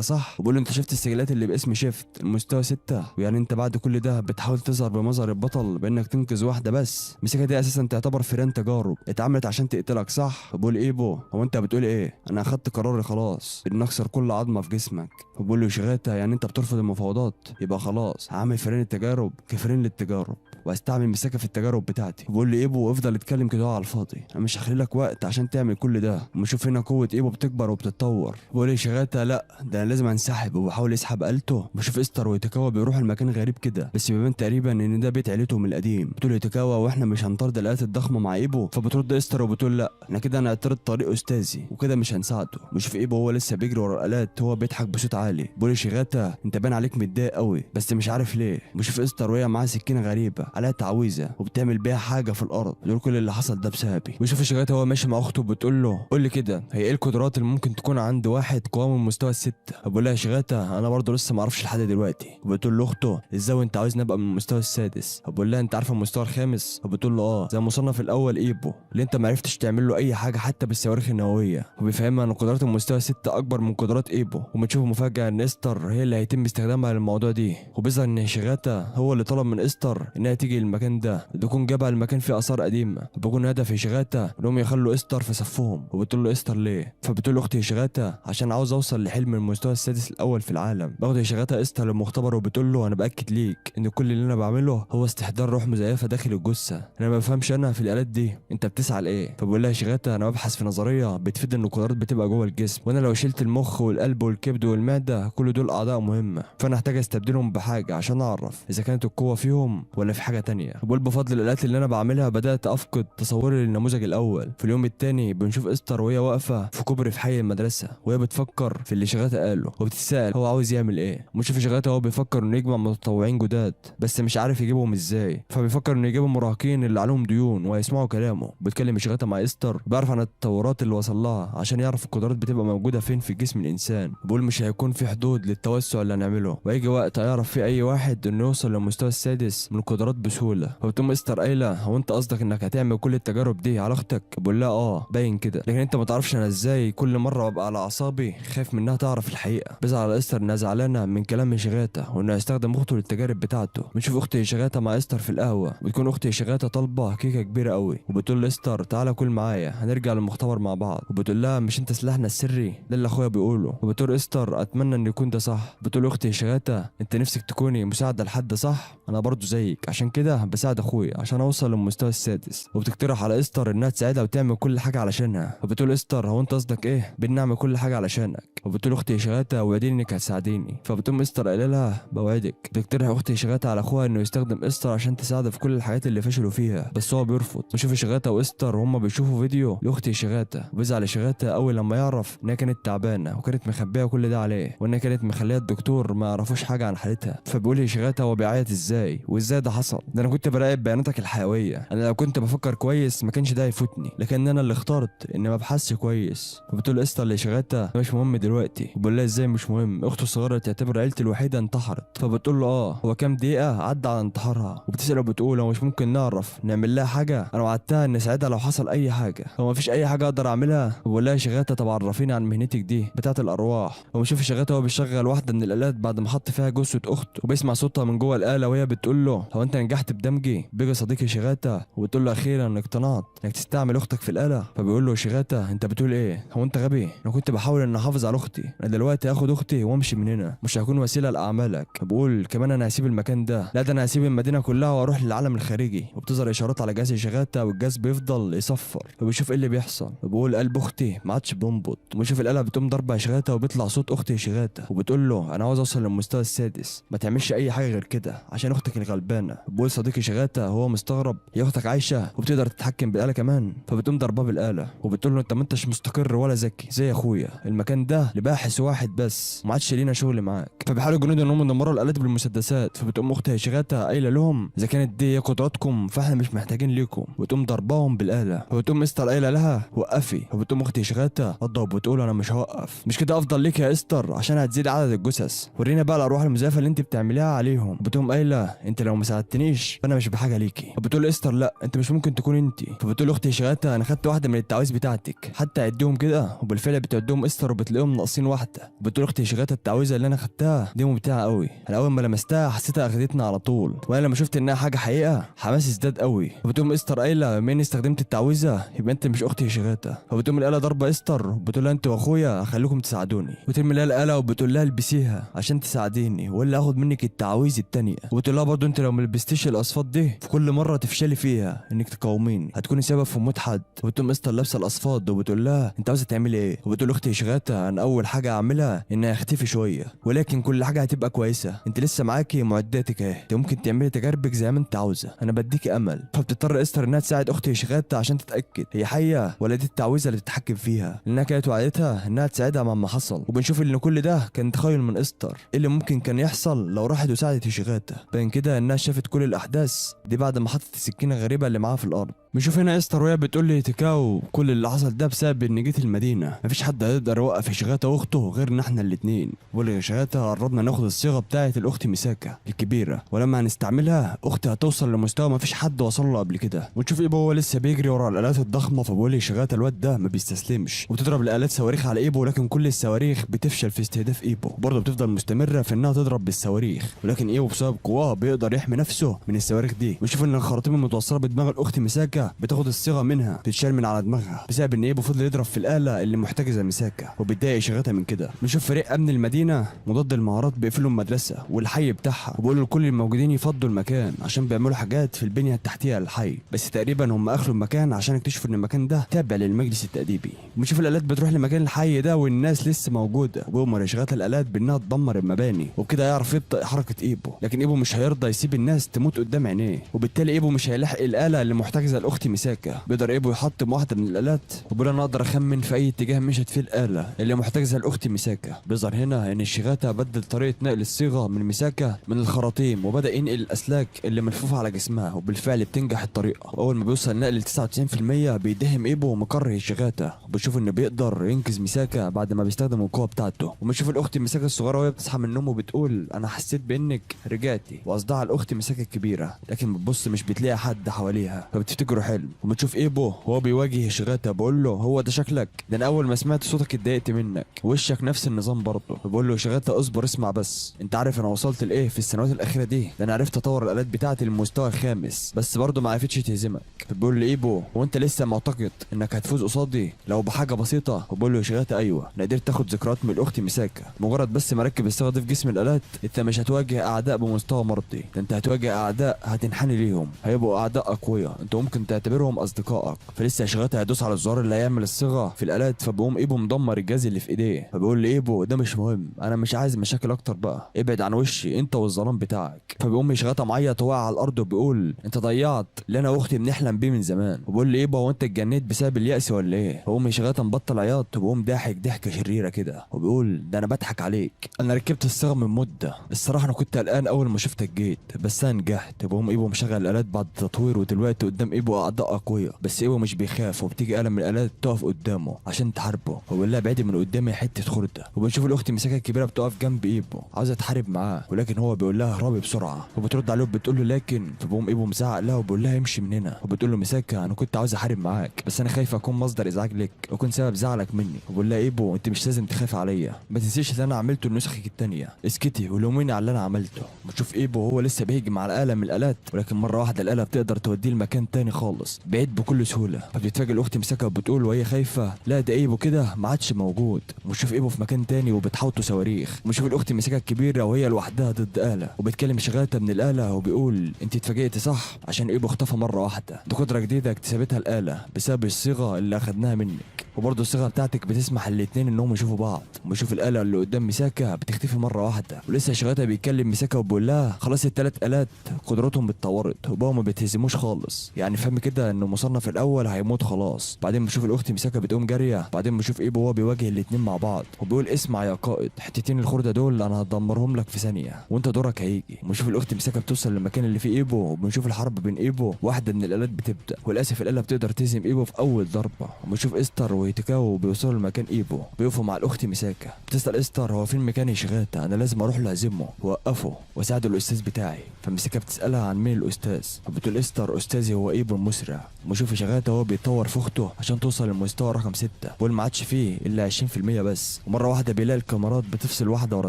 صح؟ وبقول له انت شفت السجلات اللي باسم شيفت المستوى 6، ويعني انت بعد كل ده بتحاول تظهر بمظهر البطل بانك تنقذ واحده بس؟ المساكه دي اساسا تعتبر فيران تجارب اتعملت عشان تقتلك صح؟ بقول ايبو هو انت بتقول ايه؟ انا اخدت قراري خلاص ان اكسر كل عظمه في جسمك. وبقول له شيغاتا يعني انت بترفض المفاوضات؟ يبقى خلاص هعمل فيران التجارب كفيران للتجارب واستعمل مساكه في التجارب بتاعتي. وبقول لي ايبو افضل اتكلم كده على الفاضي، انا مش هخلي لك وقت عشان تعمل كل ده. ومشوف هنا قوه ايبو بتكبر وبتتطور. بقول لي شيغاتا لا ده انا لازم انسحب، وبحاول يسحب آلته. بشوف استر وهيتوكاوا بيروحوا المكان غريب كده بس بيبان تقريبا ان ده بيت عيلتهم القديم. بتقول هيتوكاوا واحنا مش هنطرد الآلات الضخمه مع ايبو؟ فبترد استر وبتقول لا انا كده انا اعترض طريق استاذي وكده مش هنساعده. بشوف ايبو هو لسه بيجري ورا الآلات هو بيضحك بصوت عالي. بقول لي شيغاتا انت باين عليك متضايق قوي بس مش عارف ليه. بشوف استر وهي معاها سكينه غريبه عليها تعويذه وبتعمل بيها حاجه في الارض، بتقول كل اللي حصل ده بسببي. بشوف شيغاتا هو ماشي مع اخته بتقول له قول لي كده هي ايه القدرات اللي ممكن تكون عند واحد قوام المستوى 6؟ بقول لها شيغاتا انا برضه لسه ما اعرفش لحد دلوقتي. وبتقول له اخته ازاي وانت عاوزني ابقى من المستوى السادس؟ بقول لها انت عارفه المستوى الخامس؟ وبتقول له زي المصنف الاول ايبو اللي انت ما عرفتش تعمل له اي حاجه حتى بالصواريخ النوويه. وبيفهمها ان قدرات المستوى 6 اكبر من قدرات ايبو. وبتشوف مفاجاه ان استر هي اللي هيتم استخدامها للموضوع دي، وبيظهر ان شيغاتا هو اللي طلب من استر انها تيجي للمكان ده بيكون جابها المكان فيه اثار قديمه، وبيكون هدف شيغاتا انهم يخلوا استر في صفهم. وبتقول له استر ليه؟ فبتقول له اختي شيغاتا عشان عاوز اوصل لحلم المستوى السادس الاول في العالم. باخد شيغاتا استر للمختبر وبتقول له انا باكد ليك ان كل اللي انا بعمله هو استحضار روح مزيفه داخل الجثه، انا ما بفهمش انا في الالات دي، انت بتسعى لايه؟ فبقول لها شيغاتا انا ببحث في نظريه بتفيد ان القدرات بتبقى جوه الجسم، وانا لو شلت المخ والقلب والكبد والمعده كل دول اعضاء مهمه، فانا احتاج استبدلهم بحاجه عشان اعرف اذا كانت القوه فيهم ولا في حاجه تانية. بقول بفضل الالات اللي انا بعملها بدات افقد تصوري للنموذج الاول. في اليوم التاني بنشوف استر وهي واقفه في كوبري في حي المدرسه، وهي بتفكر في اللي شغاته قاله وبتتساءل هو عاوز يعمل ايه. بنشوف شغاته هو بيفكر انه يجمع متطوعين جداد بس مش عارف يجيبهم ازاي، فبيفكر انه يجيب المراهقين اللي عليهم ديون وهيسمعوا كلامه. بيتكلم شغاته مع استر، بيعرف عن التطورات اللي وصل لها عشان يعرف القدرات بتبقى موجوده فين في جسم الانسان. بيقول مش هيكون في حدود للتوسع اللي هنعمله، وهيجي وقت هيعرف فيه اي واحد انه يوصل للمستوى السادس من القدرات بسهوله. فبتقوم استر قايله هو انت قصدك انك هتعمل كل التجارب دي على اختك؟ بقول لها باين كده، لكن انت ما تعرفش انا ازاي كل مره ببقى على اعصابي خايف منها تعرف الحقيقه. بيزعل على استر انها زعلانه من كلام شغاته وانه هيستخدم اخته للتجارب بتاعته. بنشوف اختي شغاته مع استر في القهوه، بتكون اختي شغاته طالبه كيكه كبيره قوي، وبتقول لاستر تعالى كل معايا هنرجع للمختبر مع بعض. وبتقول لها مش انت سلاحنا السري ده اللي اخويا بيقوله. وبتقول استر اتمنى ان يكون ده صح. بتقول اختي شغاته انت نفسك تكوني مساعده لحد صح؟ انا برضو زيك عشان كده بساعد اخويا عشان اوصل للمستوى السادس. وبتقترح على استر انها تساعدها وتعمل كل حاجه علشانها. فبتقول استر هو انت قصدك ايه بنعمل كل حاجه علشانك؟ وبتقول اختي شغاته وعديني انك هتساعديني. فبتقوم استر قايله لها بوعدك. بتقترح اختي شغاته على اخوها انه يستخدم استر عشان تساعده في كل الحاجات اللي فشلوا فيها، بس هو بيرفض. نشوف شغاته واستر وهم بيشوفوا فيديو لاختي شغاته، وبيزعل شغاته اول لما يعرف انها كانت تعبانه وكانت مخبيه كل ده عليه، وانها كانت مخليه الدكتور ما يعرفوش حاجه عن حالتها. فبيقول شغاته هو بيعيط ازاي وازاي ده حصل؟ ده انا كنت براقب بياناتك الحيويه، انا لو كنت بفكر كويس ما كانش ده يفوتني، لكن انا اللي اخترت اني ما ابحثش كويس. فبتقول استر لشغاته مش مهم دلوقتي. وبقول لها ازاي مش مهم؟ اخته الصغيره تعتبر عيلتي الوحيده انتحرت. فبتقول له هو كام دقيقه عدى على انتحارها؟ وبتساله بتقول هو مش ممكن نعرف نعمل لها حاجه؟ انا وعدتها ان اساعدها لو حصل اي حاجه، هو مفيش اي حاجه اقدر اعملها. وبقول لها شغاته طب عرفيني عن مهنتك دي بتاعه الارواح. وبنشوف شغاته هو بيشغل واحده من الالات بعد ما حط فيها جثه اخته، وبيسمع صوتها من جوه الاله وهي بتقول له هو انت نجحت بدمجي بيجي صديقي شغاته؟ وبتقول له اخيرا اقتنعت انك تستعمل اختك في الاله. فبيقول له شغاته انت بتقول ايه؟ هو انت غبي؟ انا كنت بحاول ان احافظ على اختي، انا دلوقتي هاخد اختي وامشي من هنا، مش هكون وسيله لاعمالك. بقول كمان انا هسيب المكان ده، لا ده انا هسيب المدينه كلها واروح للعالم الخارجي. وبتظهر اشارات على جهاز شغاته والجهاز بيفضل يصفر، وبيشوف ايه اللي بيحصل. وبقول قلب اختي ما عادش بينبض. وبيشوف الاله بتقوم ضربه شغاته وبيطلع صوت اختي شغاته، وبتقول له انا عاوز اوصل للمستوى السادس، ما تعملش اي حاجه غير كده عشان اختك الغلبانه. بقول صديقي شغاته هو مستغرب هي اختك عايشه وبتقدر تتحكم بالاله كمان؟ فبتقوم ضرباه بالاله وبتقول له انت ما انتش مستقر ولا ذكي زي اخويا، المكان ده لباحث واحد بس وما عادش لينا شغل معاك. فبيحاولوا الجنود انهم يدمروا الالات بالمسدسات. فبتقوم اختي شغاته قايله لهم اذا كانت دي قدراتكم فاحنا مش محتاجين ليكم، وتقوم ضرباهم بالاله. وبتقوم استر قايله لها وقفي. وبتقوم اختي شغاته تضرب وتقول انا مش هوقف، مش كده افضل ليك يا استر عشان هتزيد عدد الجثث، ورينا بقى الارواح المزيفه اللي انت بتعمليها عليهم. بتقوم قايله انت لو ما ساعدتنيش فانا مش بحاجه ليكي. وبتقول استر لا انت مش ممكن تكون انت. فبتقول اختي شغاته انا خدت واحده من التعويذ بتاعتك حتى عدهم كده، وبالفعل بتعدهم استر وبتلاقيهم ناقصين واحده. بتقول اختي شغاته التعويذه اللي انا خدتها دي ممتعه قوي، انا اول ما لمستها حسيتها اخدتنا على طول، وانا لما شفت انها حاجه حقيقه حماسي ازداد قوي. وبتقوم استر قايله بما اني استخدمت التعويذه يبقى انت مش اختي شغاته. فبتقوم الاله ضربه استر وبتقول لها انت واخويا هخليكم تساعدوني، وترمي لها الاله وبتقول لها البسيها عشان تساعديني ولا اخد منك التعويذ الثانيه. وبتقول لها برضه انت لو ما لبستيش الاصفاد دي في كل مره تفشلي فيها انك تقاوميني هتكوني سبب في موت حد. وبتقوم استر لابسه الاصفاد وبتقول لها انت عاوزه تعملي ايه؟ وبتقول اختي شغاته انا اول حاجه اعملها اني اختفي شويه، ولكن كل حاجه هتبقى كويسه، انت لسه معاكي معداتك اهي، انت ممكن تعملي تجاربك زي ما انت عاوزه، انا بديكي امل. فبتضطر استر انها تساعد اختي شغاته عشان تتاكد هي حيه ولا دي التعويذه اللي بتتحكم فيها، لانها كانت وعدتها انها تساعدها مهما حصل. وبنشوف ان كل ده كان تخيل من استر ايه اللي ممكن كان يحصل لو راحت وساعدت شغاته. باين كده انها شافت كل الاحداث دي بعد ما حطت السكينه الغريبه اللي معاها في الارض. بنشوف هنا استر وهي بتقول لي تكاو كل اللي حصل ده بسبب ان جيت المدينه، مفيش حد هيقدر يوقف شغاته واخته غيرنا احنا الاثنين. بقول شغاته قربنا ناخد الصيغه بتاعه الاخت ميساكا الكبيره، ولما هنستعملها اختي هتوصل لمستوى مفيش حد وصل له قبل كده. ونشوف ايبو هو لسه بيجري ورا الالات الضخمه. فبقول لي شغاته الواد ده ما بيستسلمش وبتضرب الالات صواريخ على ايبو، ولكن كل الصواريخ بتفشل في استهداف ايبو، برضه بتفضل مستمره في انها تضرب بالصواريخ، ولكن ايبو بسبب قواه بيقدر يحمي نفسه من الصواريخ دي. ونشوف ان الخراطيم المتوصله بدماغ الاخت ميساكا مساكا بتاخد الصيغه منها تتشال من على دماغها بسبب ان ايبو فضل يضرب في الاله اللي محتجزه مساكا وبتضايق شغلتها من كده. بنشوف فريق امن المدينه مضاد المهارات بيقفلوا المدرسه والحي بتاعها وبيقولوا لكل الموجودين يفضوا المكان عشان بيعملوا حاجات في البنيه التحتيه للحي، بس تقريبا هم اخلوا المكان عشان اكتشفوا ان المكان ده تابع للمجلس التأديبي. بنشوف الالات بتروح لمكان الحي ده والناس لسه موجوده وبيأمر شغلات الالات بانها تدمر المباني وبكده يعرف يبطئ حركه ايبو، لكن ايبو مش هيرضى يسيب الناس تموت قدام عينيه وبالتالي ايبو مش هيلاحق الاله اللي محتجزه لاختي مساكا. بيقدر ايبو يحطم واحده من الالات وبيقول انا اقدر اخمن في اي اتجاه مشت فيه الاله اللي محتجزه لاختي مساكا. بيظهر هنا ان الشغاتا بدل طريقه نقل الصيغه من مساكا من الخراطيم وبدا ينقل الاسلاك اللي ملفوفه على جسمها وبالفعل بتنجح الطريقه. اول ما بيوصل نقل 99% بيدهم ايبو مكره الشغاتا وبيشوف انه بيقدر ينقذ مساكا بعد ما بيستخدم القوه بتاعته. وبنشوف الاخت مساكا الصغيره وهي بتصحى من النوم وبتقول انا حسيت بانك رجعتي وقصدها على الاخت مساكا الكبيره، لكن بتبص مش بتلاقي حد حواليها فبتفتكره حلم. وبتشوف ايبو وهو بيواجه شغاتا بيقول له هو ده شكلك؟ ده انا اول ما سمعت صوتك اتضايقت منك وشك نفس النظام برضه. بقول له شغاتا اصبر اسمع بس، انت عارف انا وصلت لايه في السنوات الاخيره دي؟ ده انا عرفت اطور الالات بتاعتي للمستوى الخامس بس برضه ما عرفتش تهزمك. بيقول له ايبو وانت لسه معتقد انك هتفوز قصادي لو بحاجه بسيطه؟ وبقول له شغاتا ايوه انا قدرت تاخد ذكريات من الاخت مساكا، مجرد بس ما ركب الصيغه دي في جسم الالات انت مش هتواجه اعداء بمستوى مرضي، ده انت هتواجه اعداء هتنحني ليهم هيبقوا اعداء اقوياء انت ممكن تعتبرهم اصدقائك. فلسه شغاتا هيدوس على الزرار اللي هيعمل الصيغه في الالات فبيقوم ايبو مدمر الجهاز اللي في ايديه. فبيقول لي ايبو ده مش مهم انا مش عايز مشاكل اكتر بقى ابعد عن وشي انت والظلام بتاعك. فبيقوم شغاتا معيط وواقع على الارض وبيقول انت ضيعت اللي انا واختي بنحلم بيه من زمان. وبيقول لي ايبو هو انت اتجنيت بسبب اليأس ولا ايه؟ فبيقوم شغاتا مبطل عياط وبيقوم ضاحك ضحكه شريره كده وبيقول ده انا بضحك عليك، انا ركبت الصيغه من مده الصراحه انا كنت قلقان اول ما شفتك جيت بس انا نجحت. بيقوم ايبو مشغل الالات بعد التطوير ودلوقتي قدام ايبو اعداء اقوياء بس ايبو مش بيخاف وبتيجي آلة من الالات تقف قدامه عشان تحاربه وبيقول لها بعدي من قدامي حته خرده. وبنشوف الاخت مساكا الكبيره بتقف جنب ايبو عاوزه تحارب معاه ولكن هو بيقول لها اهربي بسرعه وبترد عليه وبتقول له لكن. فبيقوم ايبو مزعق لها وبيقول لها امشي من هنا وبتقول له مساكا انا كنت عاوز احارب معاك بس انا خايفه اكون مصدر ازعاج لك واكون سبب زعلك مني. وبقول لها ايبو انت مش لازم تخاف عليا ما تنسيش اللي انا عملته لنسخك الثانيه اسكتي ولوميني على اللي انا عملته. بتشوف ايبو وهو لسه بيهجم على آلة من الالات ولكن مره واحده الآلة بتقدر توديه لمكان تاني خالص بعيد بكل سهوله. فبتتفاجئ الاخت مساكا وبتقول وهي خايفه لا ده ايبو كده ما عادش موجود. وبتشوف ايبو في مكان تاني وبتحوطه صواريخ. وبنشوف الاخت مساكا الكبيره وهي لوحدها ضد آلة وبتكلم شغاتا من الآلة وبيقول انت اتفاجئتي صح عشان ايبو اختفى مره واحده، دي قدره جديده اكتسبتها الآلة بسبب الصيغه اللي اخدناها منك وبرضه الصيغه بتاعتك بتسمح الاتنين انهم يشوفوا بعض. وبنشوف الآلة اللي قدام مساكا بتختفي مره واحده ولسه شغاتا بيتكلم مساكا وبيقول لها خلاص الثلاث آلات قدراتهم اتطورت وبقوا ما بيتهزموش خالص، يعني فهم كده انه مصنف الاول هيموت خلاص. بعدين بنشوف الاخت مساكا بتقوم جاريه بعدين بنشوف ايبو وهو بيواجه الاتنين مع بعض وبيقول اسمع يا قائد حتتين الخرده دول انا هدمرهم لك في ثانيه وانت دورك هيجي. وبنشوف الاخت مساكا بتوصل للمكان اللي فيه ايبو وبنشوف الحرب بين ايبو واحده من الالات بتبدا وللاسف الاله بتقدر تهزم ايبو في اول ضربه. وبنشوف استر وهيتكاو بيوصلوا لمكان ايبو بيقفوا مع الاخت مساكا بتسال استر هو فين مكان شغاتا انا لازم اروح له اهزمه واوقفه واساعده الاستاذ بتاعي. فمساكا بتسالها عن مين الاستاذ فبتقول استر استاذي هو ايبو المسرع. وبنشوف شغاتا وهو بيتطور في اخته عشان توصل للمستوى رقم 6 بقول ما عادش فيه الا 20% بس ومره واحده بيلاقي الكاميرات بتفصل واحده ورا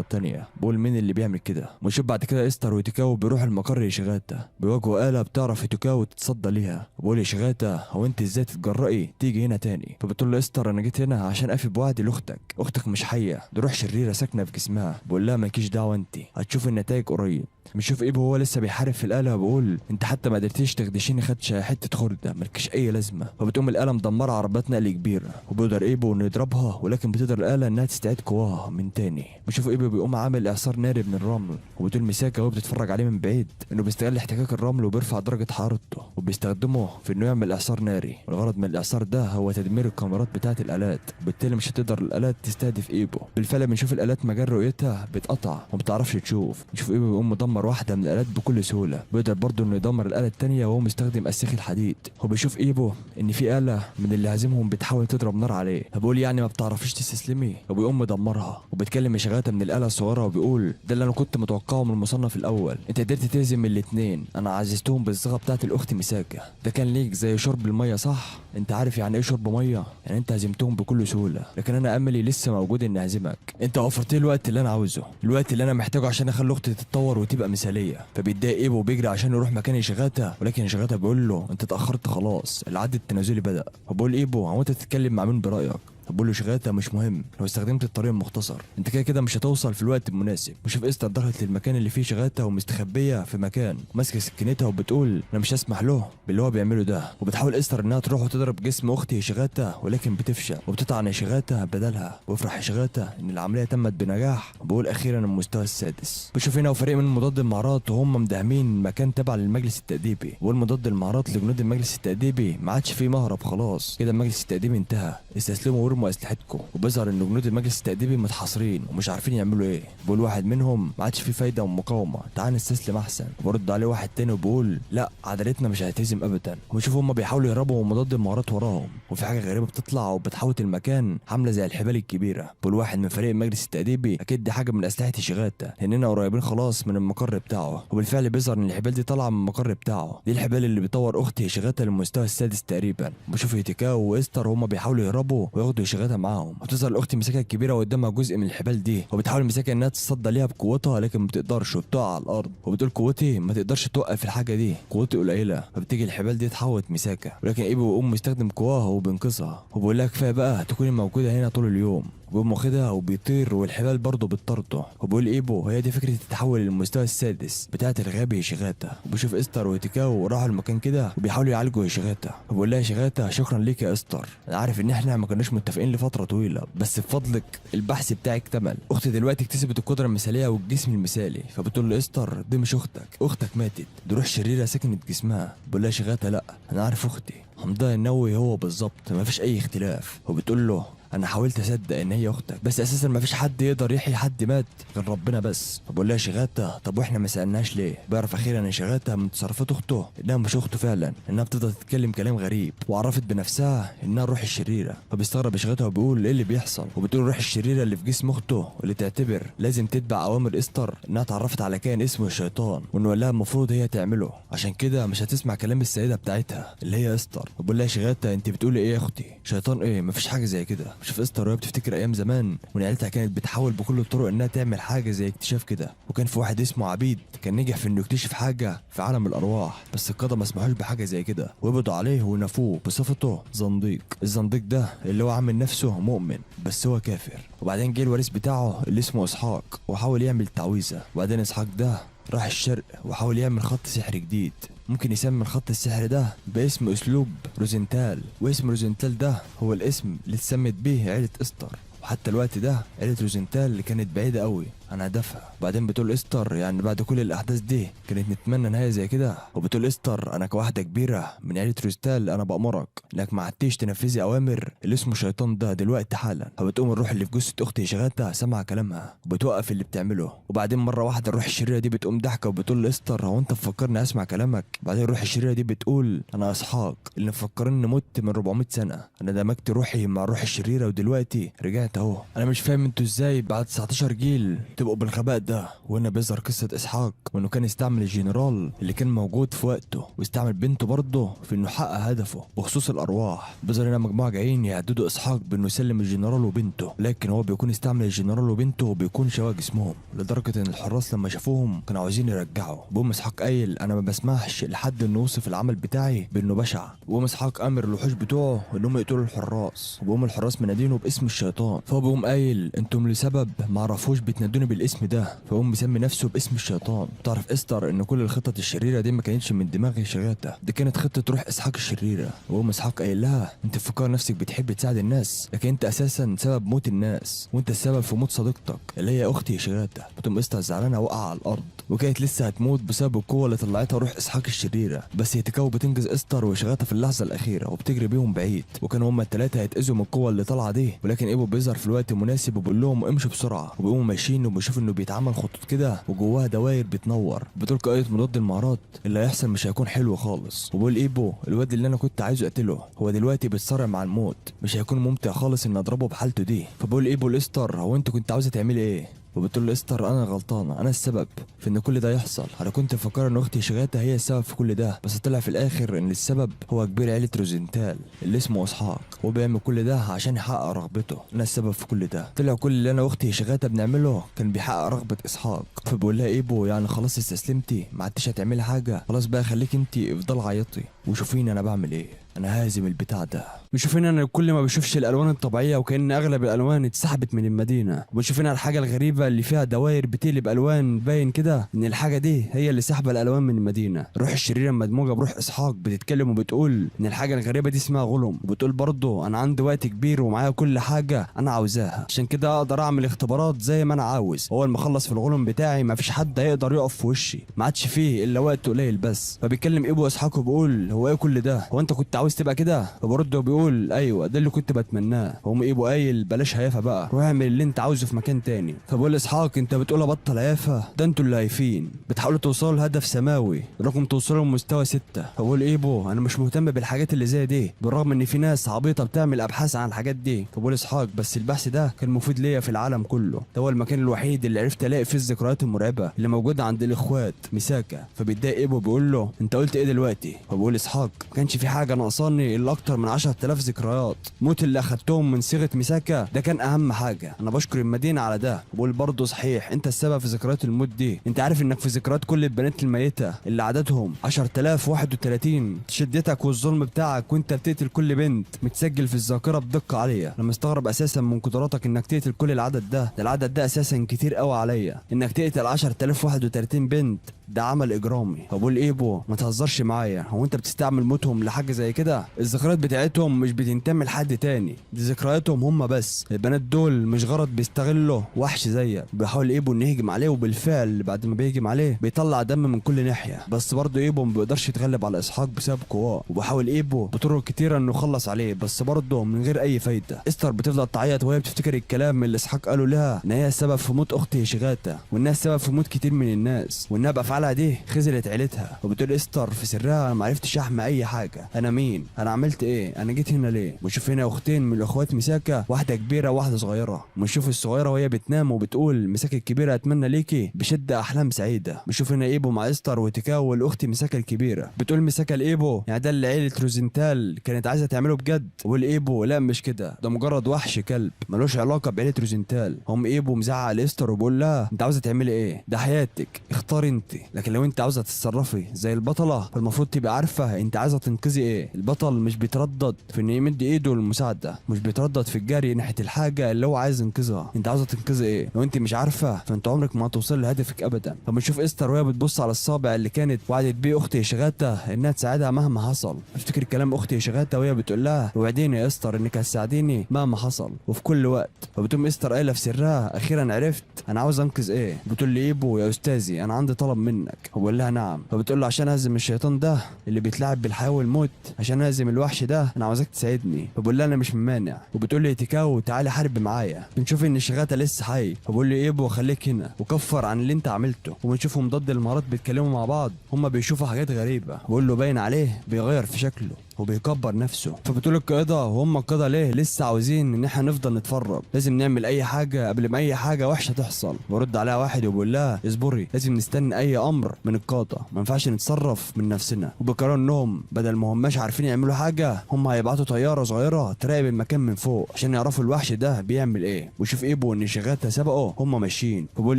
الثانيه بقول مين اللي بيعمل كده. ونشوف بعد كده استر وهيتكاو بيروحوا المقر لشغاتا بيواجهوا آلة بتعرف هيتكاو تتصدى ليها وبقول يا شغاتا هو انت ازاي تتجرئي تيجي هنا تاني؟ فبتقول له استر انا جيت هنا عشان افي بوعدي لاختك، اختك مش حيه دي روح شريره ساكنه في جسمها. بقول لها مالكيش دعوه انت هتشوف النتائج قريب. بنشوف ايبو هو لسه بيحارب في الآلة وبيقول انت حتى ما قدرتيش تخدشيني خدش حته خرده مالكش اي لازمه. فبتقوم الآلة مدمره عربات نقل كبيره وبيقدر ايبو انه يضربها ولكن بتقدر الآلة انها تستعيد قواها من تاني. بنشوف ايبو بيقوم عامل اعصار ناري من الرمل وبتقول مساكا وهو بتتفرج عليه من بعيد انه بيستغل احتكاك الرمل وبيرفع درجه حرارته وبيستخدمه في انه يعمل اعصار ناري والغرض من الاعصار ده هو تدمير الكاميرات بتاعه الآلات وبالتالي مش هتقدر الآلات تستهدف ايبو. بالفعل بنشوف الآلات مجال رؤيتها بتقطع وما بتعرفش تشوف. نشوف ايبو بيقوم مدمر واحده من الآلات بكل سهوله بيقدر برضه انه يدمر الآلة الثانيه وهو مستخدم اسيخ الحديد. وبيشوف ايبو ان في آلة من اللي هازمهم بتحاول تضرب نار عليه فبيقول يعني ما بتعرفيش تستسلمي وبيقوم مدمرها. وبيتكلم شغاتا من الآلة الصغيره وبيقول ده اللي انا كنت متوقعه من المصنف الاول، انت قدرت تهزم الاثنين انا عززتهم بالصيغه بتاعه الاخت مساكا، ده كان ليك زي شرب الميه صح؟ انت عارف يعني ايه شرب ميه؟ يعني انت هزمتهم بكل سهوله، لكن انا املي لسه موجود اني اهزمك. انت وفرت لي الوقت اللي انا عاوزه، الوقت اللي انا محتاجه عشان اخلي اختي تتطور وتبقى مثاليه. فبيتضايق ايبو وبيجري عشان يروح مكان يشغاتها، ولكن يشغاتها بيقول له انت اتاخرت خلاص، العد التنازلي بدا. فبقول ايبو هو انت تتكلم مع مين برايك؟ بقول له شغاته مش مهم، لو استخدمت الطريق المختصر انت كده كده مش هتوصل في الوقت المناسب. وشوف استر دخلت للمكان اللي فيه شغاته ومستخبيه في مكان وماسكه سكينتها وبتقول انا مش هسمح له باللي هو بيعمله ده. وبتحاول استر انها تروح وتضرب جسم اختي شغاته، ولكن بتفشل وبتطعن شغاته بدلها. ويفرح شغاته ان العمليه تمت بنجاح وبقول اخيرا المستوى السادس. بشوف هنا وفريق من مضاد المعارات وهم مداهمين مكان تبع للمجلس التأديبي، والمضاد المعارات لجنود المجلس التأديبي ما عادش فيه مهرب خلاص كده، المجلس التأديبي انتهى، استسلموا ورموا اسلحتكم. وبيظهر ان جنود المجلس التأديبي متحاصرين ومش عارفين يعملوا ايه. بقول واحد منهم ما عادش فيه فايده ومقاومه، تعال نستسلم احسن. وبرد عليه واحد تاني وبقول لا عدالتنا مش هتهزم ابدا. وبشوف هم بيحاولوا يهربوا ومضاد المعارات وراهم، وفي حاجه غريبه بتطلع وبتحوط المكان عامله زي الحبال الكبيره. بقول واحد من فريق المجلس التأديبي اكيد دي حاجه من اسلحه شغاته لاننا قريبين خلاص من المقر بتاعه. وبالفعل بيظهر ان الحبال دي طالعه من المقر بتاعه، دي الحبال اللي بيطور اختي شغاته للمستوى السادس تقريبا. وبشوف هيتيكاو واستر وهم بيحاولوا يهربوا وياخدوا شغاته معاهم، وتظهر الاخت مسكها الكبيره قدامها جزء من الحبال دي، وبتحاول مسكها انها تصدى ليها بقوتها لكن ما بتقدرش وبتقع على الارض. وبتقول قوتي ما تقدرش توقف الحاجه دي، قوتي قليله. فبتيجي الحبال دي تحوط مساكه، ولكن ايبو بيقوم مستخدم قواها وبينقذها وبيقول لها كفايه بقى تكوني موجوده هنا طول اليوم. وبيقوم واخدها وبيطير والحبال برضه بتطرده. وبيقول ايبو هي دي فكره التحول للمستوى السادس بتاعه الغبي شغاته. وبيشوف استر وتيكاو راحوا المكان كده وبيحاولوا يعالجوا شغاته. وبيقول لها شغاته شكرا ليك يا استر، انا عارف ان احنا ما كناش متفقين لفتره طويله بس بفضلك البحث بتاعك اكتمل، اختي دلوقتي اكتسبت القدره المثاليه والجسم المثالي. فبتقول له استر دي مش اختك ماتت، دي روح شريره سكنت جسمها. بيقول لها شغاته لا انا عارف اختي، حمضها النووي هو بالظبط مفيش اي اختلاف. وبتقول له انا حاولت اصدق ان هي اختك بس اساسا مفيش حد يقدر يحيي حد مات غير ربنا بس. فبقول لها شغاته طب واحنا ما سالناش ليه؟ بيعرف اخيرا ان شغاته من تصرفات اخته انها مش اخته فعلا، انها بتفضل تتكلم كلام غريب، وعرفت بنفسها انها الروح الشريره. فبيستغرب شغاته وبيقول ايه اللي بيحصل؟ وبتقول الروح الشريره اللي في جسم اخته واللي تعتبر لازم تتبع اوامر استر انها اتعرفت على كائن اسمه الشيطان، وانه لها المفروض هي تعمله، عشان كده مش هتسمع كلام السيده بتاعتها اللي هي استر. وبقول لها شغاته انت بتقولي ايه يا اختي؟ شيطان ايه؟ مفيش حاجه زي كده. شوف استر وهي بتفتكر ايام زمان وان عيلتها كانت بتحاول بكل الطرق انها تعمل حاجه زي اكتشاف كده، وكان في واحد اسمه عبيد كان نجح في انه يكتشف حاجه في عالم الارواح، بس القاده ما سمحوش بحاجه زي كده وقبضوا عليه ونفوه بصفته زنديق. الزنديق ده اللي هو عامل نفسه مؤمن بس هو كافر. وبعدين جه الوريث بتاعه اللي اسمه اسحاق وحاول يعمل تعويذه، وبعدين اسحاق ده راح الشرق وحاول يعمل خط سحر جديد، ممكن يسمي الخط السحر ده باسم اسلوب روزنتال، واسم روزنتال ده هو الاسم اللي اتسمت بيه عيلة استر. وحتى الوقت ده عيلة روزنتال اللي كانت بعيدة قوي عن هدفها. وبعدين بتقول استر يعني بعد كل الاحداث دي كانت نتمنى نهاية زي كده. وبتقول استر انا كواحدة كبيرة من عيلة روزنتال انا بأمرك انك ما عدتيش تنفذي اوامر اللي اسمه شيطان ده دلوقتي حالا. فبتقوم الروح اللي في جثة اختي شغالة سامعة كلامها وبتوقف اللي بتعمله. وبعدين مرة واحدة الروح الشريرة دي بتقوم ضحكة وبتقول لاستر هو انت مفكرني اسمع كلامك؟ بعدين الروح الشريرة دي بتقول انا اسحاق اللي مفكرني مت من 400 سنة، انا دمجت روحي مع الروح الشريرة ودلوقتي رجعت اهو. انا مش فاهم انتوا ازاي بعد 19 جيل تبقوا بالغباء ده. وهنا بيظهر قصة اسحاق وانه كان يستعمل الجنرال اللي كان موجود في وقته ويستعمل بنته برضه في انه يحقق هدفه بخصوص الارواح. بيظهر هنا مجموعة جايين يهددوا اسحاق بانه يسلم الجنرال وبنته، لكن هو بيكون استعمل الجنرال وبنته وبيكون شوا جسمهم، لدرجة ان الحراس لما شافوهم كانوا عاوزين يرجعوا. بقوم اسحاق قايل انا ما بسمحش لحد انه يوصف العمل بتاعي بانه بشع. وبقوم اسحاق امر الوحوش بتوعه انهم يقتلوا الحراس، وبقوم الحراس منادينه باسم الشيطان. فهو بيقوم قايل انتم لسبب ما عرفوش بتنادوني بالاسم ده، فقوم مسمي نفسه باسم الشيطان. تعرف استر ان كل الخطط الشريره دي ما كانتش من دماغ شغاته، دي كانت خطه روح اسحاق الشريره. وقوم اسحاق قايل لها انت فكر نفسك بتحب تساعد الناس لكن انت اساسا سبب موت الناس، وانت السبب في موت صديقتك اللي هي اختي شغاته. بتقوم استر زعلانه وقع على الارض وكانت لسه هتموت بسبب القوه اللي طلعتها روح اسحاق الشريره، بس هيتكاو بتنقذ استر وشغاته في اللحظه الاخيره وبتجري بيهم بعيد. وكانوا هما الثلاثه هيتاذوا من القوه اللي طالعه دي، ولكن ايبو بيظهر في الوقت المناسب وبيقول لهم امشوا بسرعه. وبيقوموا ماشيين وبيشوفوا انه بيتعمل خطوط كده وجواها دواير بتنور. بتقول قائد مضاد المعارات اللي هيحصل مش هيكون حلو خالص. وبقول ايبو الواد اللي انا كنت عايزه اقتله هو دلوقتي بيتصارع مع الموت، مش هيكون ممتع خالص ان اضربه بحالته دي. فبقول ايبو لاستر هو انت كنت عاوزه تعملي ايه؟ وبتقول له استر انا غلطانه، انا السبب في ان كل ده يحصل. انا كنت فاكر ان اختي شغاته هي السبب في كل ده، بس طلع في الاخر ان السبب هو كبير عيله روزنتال اللي اسمه اسحاق، هو بيعمل كل ده عشان يحقق رغبته. انا السبب في كل ده. طلع كل اللي انا واختي شغاته بنعمله كان بيحقق رغبه اسحاق. فبقول لها ايبو يعني خلاص استسلمتي، ما عدتش هتعملي حاجه، خلاص بقى خليك انت افضل عيطي وشوفيني انا بعمل ايه، انا هازم البتاع ده. بنشوف هنا انا كل ما بشوفش الالوان الطبيعيه وكأن اغلب الالوان اتسحبت من المدينه. وبنشوف هنا الحاجه الغريبه اللي فيها دواير بتقلب الوان، باين كده ان الحاجه دي هي اللي سحبه الالوان من المدينه. الروح الشريره المدموجه بروح اسحاق بتتكلم وبتقول ان الحاجه الغريبه دي اسمها غلم، وبتقول برضه انا عندي وقت كبير ومعايا كل حاجه انا عاوزاها، عشان كده اقدر اعمل اختبارات زي ما انا عاوز. اول ما اخلص في الغلم بتاعي مفيش حد هيقدر يقف في وشي، ما عادش فيه الا وقت قليل بس. فبيتكلم ايبو اسحاق وبيقول هو ايه كل ده؟ هو انت كنت عاوز تبقى كده؟ فبرده بيقول ايوه ده اللي كنت بتمناه. هم ايبو قايل بلاش هيافه بقى، روح اعمل اللي انت عاوزه في مكان تاني. فبقول اسحاق انت بتقول ابطل هيافه؟ ده انتوا اللي هايفين، بتحاولوا توصلوا لهدف سماوي رقم توصلوا لمستوى 6. فبقول ايبو انا مش مهتم بالحاجات اللي زي دي، بالرغم ان في ناس عبيطه بتعمل ابحاث عن الحاجات دي. فبقول اسحاق بس البحث ده كان مفيد ليا في العالم كله، ده هو المكان الوحيد اللي عرفت الاقي فيه الذكريات المرعبه اللي موجوده عند الاخوات ميساكا. فبيتضايق ايبو بيقول له انت قلت ايه دلوقتي؟ فبقول اسحاق ما كانش في حاجه ناقصاني الا اكتر من 10,000 ذكريات. موت اللي اخدتهم من صيغه ميساكا ده كان اهم حاجه، انا بشكر المدينه على ده. بقول برضه صحيح انت السبب في ذكريات الموت دي، انت عارف انك في ذكريات كل البنات الميته اللي عددهم 10,031 شدتك والظلم بتاعك وانت بتقتل كل بنت متسجل في الذاكره بدقه عاليه. انا مستغرب اساسا من قدراتك انك تقتل كل العدد ده، العدد ده اساسا كتير قوي عليا، انك تقتل 10,031 بنت ده عمل اجرامي. فبقول ايبو ما تهزرش معايا، هو انت بتستعمل موتهم لحاجه زي كده؟ الذكريات بتاعتهم مش بتنتمي لحد تاني، دي ذكرياتهم هم بس. البنات دول مش غرض بيستغلوا وحش زيك. بيحاول ايبو انه يهجم عليه، وبالفعل بعد ما بيهجم عليه بيطلع دم من كل ناحيه، بس برضه ايبو ما بيقدرش يتغلب على اسحاق بسبب قواه. وبيحاول ايبو بطرق كتيره انه يخلص عليه بس برضه من غير اي فايده. استر بتفضل تعيط وهي بتفتكر الكلام اللي اسحاق قاله لها ان هي السبب في موت اختي شغاته، وانها السبب في موت كتير من الناس، وانها بافعالها دي خذلت عيلتها. وبتقول استر في سرها انا ما عرفتش احمي اي حاجه، انا مين؟ انا عملت ايه؟ انا جيت هنا ليه؟ ونشوف هنا اختين من الاخوات ميساكا، واحده كبيره وواحده صغيره. ونشوف الصغيره وهي بتنام وبتقول ميساكا الكبيره اتمنى ليكي بشده احلام سعيده. بنشوف هنا ايبو مع استر وتيكاو والاخت ميساكا الكبيره، بتقول ميساكا لايبو يعني ده اللي عيله روزنتال كانت عايزه تعمله بجد؟ والايبو لا مش كده، ده مجرد وحش كلب ملوش علاقه بعيله روزنتال. هم ايبو مزعق لاستر وبيقول لها انت عاوزه تعملي ايه؟ ده حياتك اختاري انت، لكن لو انت عاوزه تتصرفي زي البطله فالمفروض تبقى عارفه انت عايزه تنقذي ايه. البطل مش بيتردد في انه يمد ايده للمساعده، مش بيتردد في الجري ناحيه الحاجه اللي هو عايز ينقذها. انت عاوزه تنقذي ايه؟ لو انت مش عارفه فانت عمرك ما هتوصل لهدفك ابدا. فبنشوف استر وهي بتبص على الصابع اللي كانت وعدت بيه اختي شغاته انها تساعدها مهما حصل. افتكر كلام اختي شغاته وهي بتقول لها وعديني يا استر انك هتساعديني مهما حصل وفي كل وقت. فبتقوم استر قايله في سرها اخيرا عرفت انا عاوز انقذ ايه. بتقول لي ايبو يا استاذي انا عندي طلب منك. بقول لها نعم. فبتقول له عشان اهزم الشيطان ده اللي بيتلاعب بالحياه والموت، عشان اهزم الوحش ده انا عاوزك تساعدني. فبقول لها انا مش ممانع. وبتقول لي تيكاو تعالي حارب معايا. بنشوف ان شغاته لسه حي. فبقول لي ايبو خليك هنا وكفر عن اللي انت عملته. وبنشوفهم ضد المهارات بيتكلموا مع بعض، هما بيشوفوا حاجات غريبه. بقول له باين عليه بيغير في شكله وبيكبر نفسه. فبتقول القائده وهم القاده ليه لسه عاوزين ان احنا نفضل نتفرج؟ لازم نعمل اي حاجه قبل ما اي حاجه وحشه تحصل. برد عليها واحد وبقول لها اصبري، لازم نستنى اي امر من القاده، ما ينفعش نتصرف من نفسنا. وبقرروا انهم بدل ما هماش عارفين يعملوا حاجه هم هيبعتوا طياره صغيره تراقب المكان من فوق عشان يعرفوا الوحش ده بيعمل ايه. وشوف ايبو ان شغاته سبقه هم ماشيين. فبقول